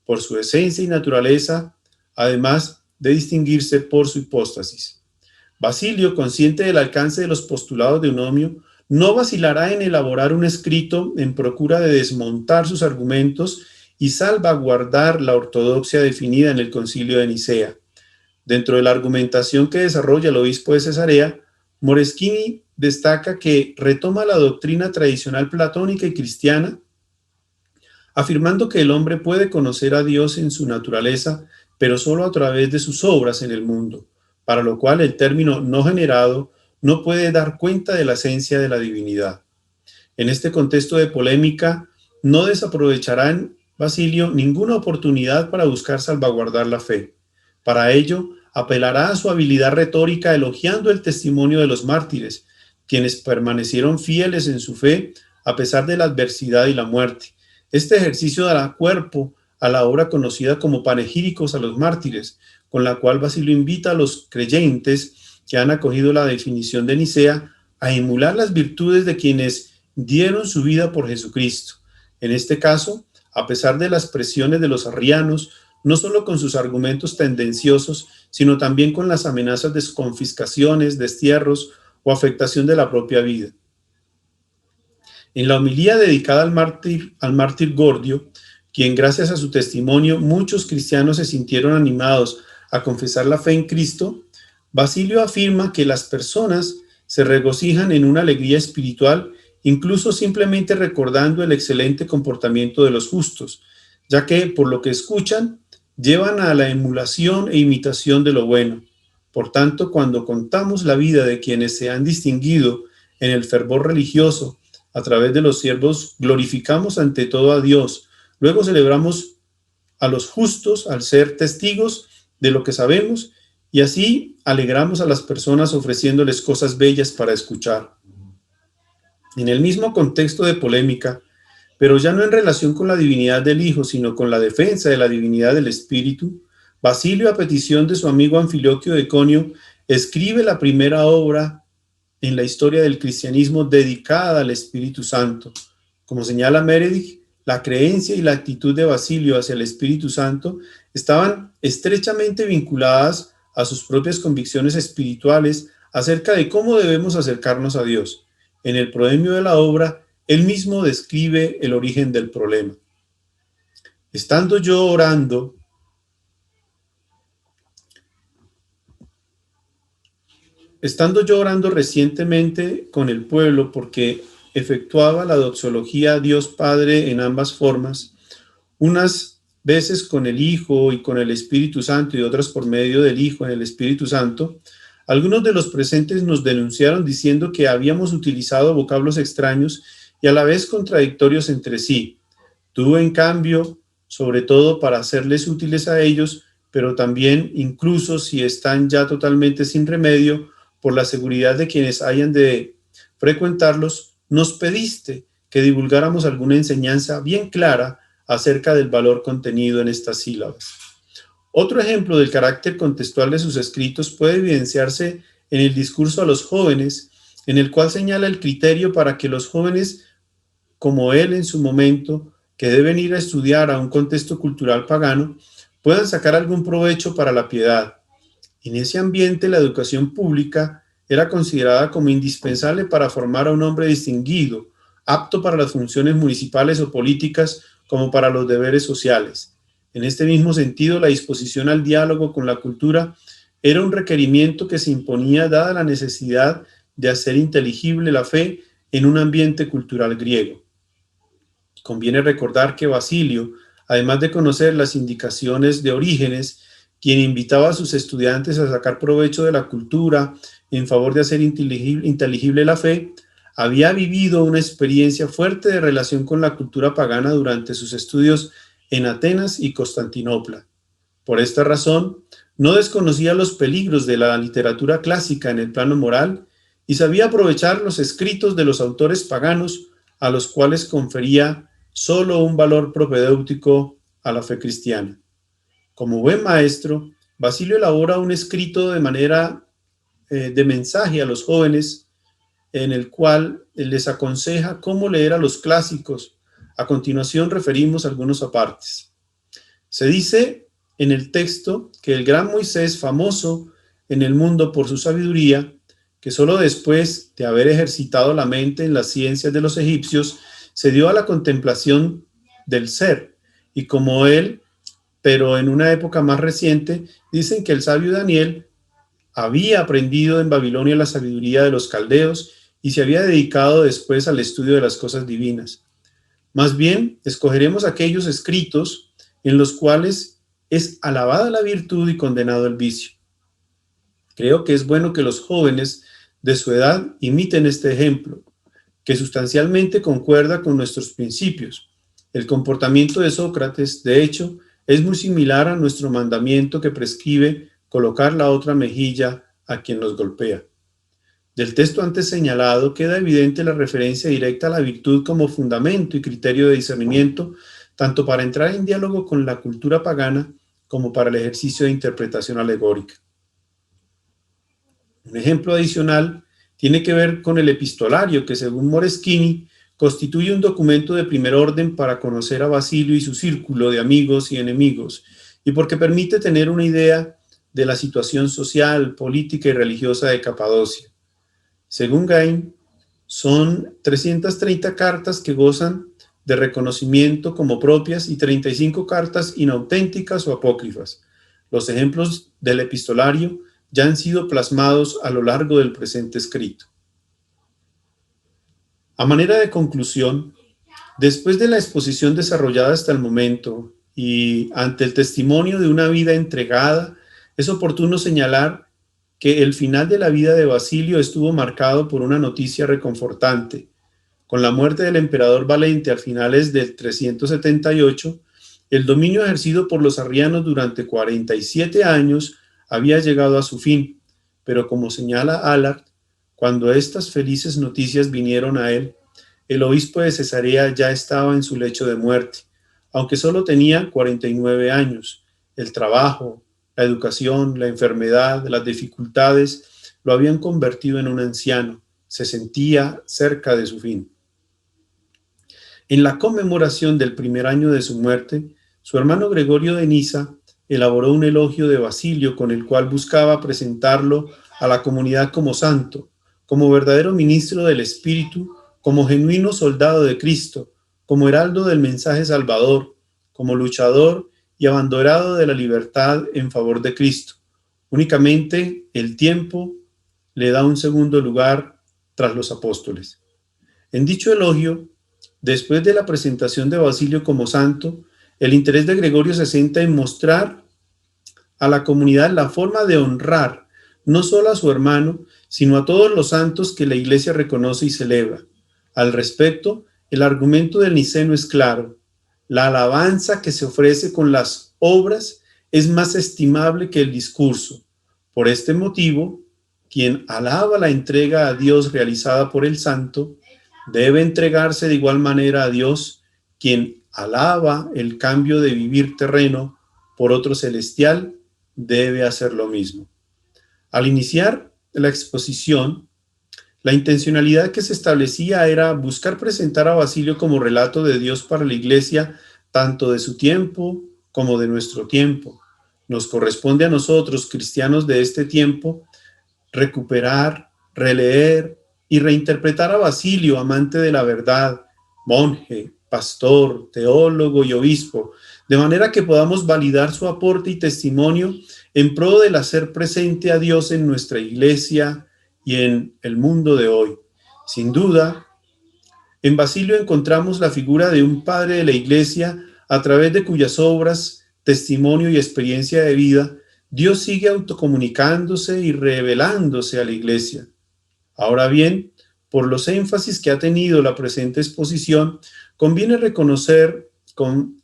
por su esencia y naturaleza, además de distinguirse por su hipóstasis. Basilio, consciente del alcance de los postulados de Eunomio, no vacilará en elaborar un escrito en procura de desmontar sus argumentos y salvaguardar la ortodoxia definida en el Concilio de Nicea. Dentro de la argumentación que desarrolla el obispo de Cesarea, Moreschini destaca que retoma la doctrina tradicional platónica y cristiana, afirmando que el hombre puede conocer a Dios en su naturaleza, pero solo a través de sus obras en el mundo, para lo cual el término no generado no puede dar cuenta de la esencia de la divinidad. En este contexto de polémica, no desaprovecharán Basilio ninguna oportunidad para buscar salvaguardar la fe. Para ello, apelará a su habilidad retórica elogiando el testimonio de los mártires, quienes permanecieron fieles en su fe a pesar de la adversidad y la muerte. Este ejercicio dará cuerpo a la obra conocida como Panegíricos a los mártires, con la cual Basilio invita a los creyentes que han acogido la definición de Nicea a emular las virtudes de quienes dieron su vida por Jesucristo. En este caso, a pesar de las presiones de los arrianos, no solo con sus argumentos tendenciosos, sino también con las amenazas de confiscaciones, destierros o afectación de la propia vida. En la homilía dedicada al mártir Gordio, quien gracias a su testimonio muchos cristianos se sintieron animados a confesar la fe en Cristo, Basilio afirma que las personas se regocijan en una alegría espiritual, incluso simplemente recordando el excelente comportamiento de los justos, ya que por lo que escuchan, llevan a la emulación e imitación de lo bueno. Por tanto, cuando contamos la vida de quienes se han distinguido en el fervor religioso a través de los siervos, glorificamos ante todo a Dios. Luego celebramos a los justos al ser testigos de lo que sabemos y así alegramos a las personas ofreciéndoles cosas bellas para escuchar. En el mismo contexto de polémica, pero ya no en relación con la divinidad del Hijo, sino con la defensa de la divinidad del Espíritu, Basilio, a petición de su amigo Anfiloquio de Conio, escribe la primera obra en la historia del cristianismo dedicada al Espíritu Santo. Como señala Meredith, la creencia y la actitud de Basilio hacia el Espíritu Santo estaban estrechamente vinculadas a sus propias convicciones espirituales acerca de cómo debemos acercarnos a Dios. En el proemio de la obra, él mismo describe el origen del problema. Estando yo orando recientemente con el pueblo porque efectuaba la doxología a Dios Padre en ambas formas, unas veces con el Hijo y con el Espíritu Santo y otras por medio del Hijo en el Espíritu Santo, algunos de los presentes nos denunciaron diciendo que habíamos utilizado vocablos extraños y a la vez contradictorios entre sí. Tú, en cambio, sobre todo para hacerles útiles a ellos, pero también, incluso si están ya totalmente sin remedio, por la seguridad de quienes hayan de frecuentarlos, nos pediste que divulgáramos alguna enseñanza bien clara acerca del valor contenido en estas sílabas. Otro ejemplo del carácter contextual de sus escritos puede evidenciarse en el discurso a los jóvenes, en el cual señala el criterio para que los jóvenes, como él en su momento, que deben ir a estudiar a un contexto cultural pagano, puedan sacar algún provecho para la piedad. En ese ambiente, la educación pública era considerada como indispensable para formar a un hombre distinguido, apto para las funciones municipales o políticas como para los deberes sociales. En este mismo sentido, la disposición al diálogo con la cultura era un requerimiento que se imponía dada la necesidad de hacer inteligible la fe en un ambiente cultural griego. Conviene recordar que Basilio, además de conocer las indicaciones de Orígenes, quien invitaba a sus estudiantes a sacar provecho de la cultura en favor de hacer inteligible la fe, había vivido una experiencia fuerte de relación con la cultura pagana durante sus estudios en Atenas y Constantinopla. Por esta razón, no desconocía los peligros de la literatura clásica en el plano moral y sabía aprovechar los escritos de los autores paganos a los cuales confería solo un valor propedéutico a la fe cristiana. Como buen maestro, Basilio elabora un escrito de manera de mensaje a los jóvenes en el cual les aconseja cómo leer a los clásicos. A continuación referimos algunos apartes. Se dice en el texto que el gran Moisés, famoso en el mundo por su sabiduría, que solo después de haber ejercitado la mente en las ciencias de los egipcios, se dio a la contemplación del ser, y como él, pero en una época más reciente, dicen que el sabio Daniel había aprendido en Babilonia la sabiduría de los caldeos y se había dedicado después al estudio de las cosas divinas. Más bien, escogeremos aquellos escritos en los cuales es alabada la virtud y condenado el vicio. Creo que es bueno que los jóvenes de su edad imiten este ejemplo, que sustancialmente concuerda con nuestros principios. El comportamiento de Sócrates, de hecho, es muy similar a nuestro mandamiento que prescribe colocar la otra mejilla a quien nos golpea. Del texto antes señalado queda evidente la referencia directa a la virtud como fundamento y criterio de discernimiento, tanto para entrar en diálogo con la cultura pagana como para el ejercicio de interpretación alegórica. Un ejemplo adicional tiene que ver con el epistolario, que según Moreschini constituye un documento de primer orden para conocer a Basilio y su círculo de amigos y enemigos, y porque permite tener una idea de la situación social, política y religiosa de Capadocia. Según Gain, son 330 cartas que gozan de reconocimiento como propias y 35 cartas inauténticas o apócrifas. Los ejemplos del epistolario ya han sido plasmados a lo largo del presente escrito. A manera de conclusión, después de la exposición desarrollada hasta el momento y ante el testimonio de una vida entregada, es oportuno señalar que el final de la vida de Basilio estuvo marcado por una noticia reconfortante. Con la muerte del emperador Valente a finales del 378, el dominio ejercido por los arrianos durante 47 años había llegado a su fin, pero como señala Allard, cuando estas felices noticias vinieron a él, el obispo de Cesarea ya estaba en su lecho de muerte, aunque solo tenía 49 años. El trabajo, la educación, la enfermedad, las dificultades lo habían convertido en un anciano. Se sentía cerca de su fin. En la conmemoración del primer año de su muerte, su hermano Gregorio de Niza elaboró un elogio de Basilio con el cual buscaba presentarlo a la comunidad como santo, como verdadero ministro del Espíritu, como genuino soldado de Cristo, como heraldo del mensaje salvador, como luchador y abanderado de la libertad en favor de Cristo. Únicamente el tiempo le da un segundo lugar tras los apóstoles. En dicho elogio, después de la presentación de Basilio como santo, el interés de Gregorio se centra en mostrar a la comunidad la forma de honrar no solo a su hermano, sino a todos los santos que la Iglesia reconoce y celebra. Al respecto, el argumento del niceno es claro. La alabanza que se ofrece con las obras es más estimable que el discurso. Por este motivo, quien alaba la entrega a Dios realizada por el santo, debe entregarse de igual manera a Dios, quien alaba el cambio de vivir terreno por otro celestial, debe hacer lo mismo. Al iniciar la exposición, la intencionalidad que se establecía era buscar presentar a Basilio como relato de Dios para la Iglesia, tanto de su tiempo como de nuestro tiempo. Nos corresponde a nosotros, cristianos de este tiempo, recuperar, releer y reinterpretar a Basilio, amante de la verdad, monje, pastor, teólogo y obispo, de manera que podamos validar su aporte y testimonio en pro del hacer presente a Dios en nuestra iglesia y en el mundo de hoy. Sin duda, en Basilio encontramos la figura de un padre de la iglesia a través de cuyas obras, testimonio y experiencia de vida, Dios sigue autocomunicándose y revelándose a la iglesia. Ahora bien, por los énfasis que ha tenido la presente exposición, conviene reconocer con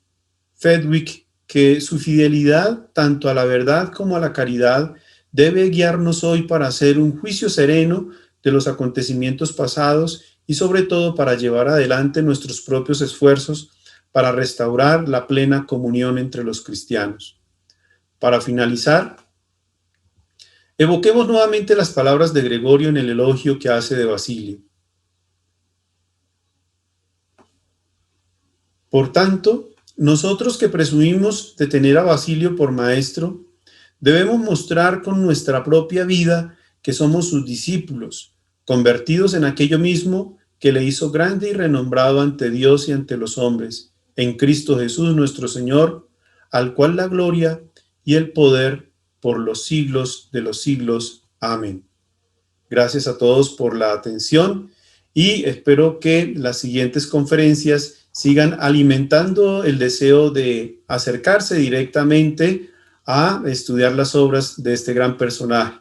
Fedwick que su fidelidad tanto a la verdad como a la caridad debe guiarnos hoy para hacer un juicio sereno de los acontecimientos pasados y sobre todo para llevar adelante nuestros propios esfuerzos para restaurar la plena comunión entre los cristianos. Para finalizar, evoquemos nuevamente las palabras de Gregorio en el elogio que hace de Basilio. Por tanto, nosotros que presumimos de tener a Basilio por maestro, debemos mostrar con nuestra propia vida que somos sus discípulos, convertidos en aquello mismo que le hizo grande y renombrado ante Dios y ante los hombres, en Cristo Jesús nuestro Señor, al cual la gloria y el poder por los siglos de los siglos. Amén. Gracias a todos por la atención y espero que las siguientes conferencias sigan alimentando el deseo de acercarse directamente a estudiar las obras de este gran personaje.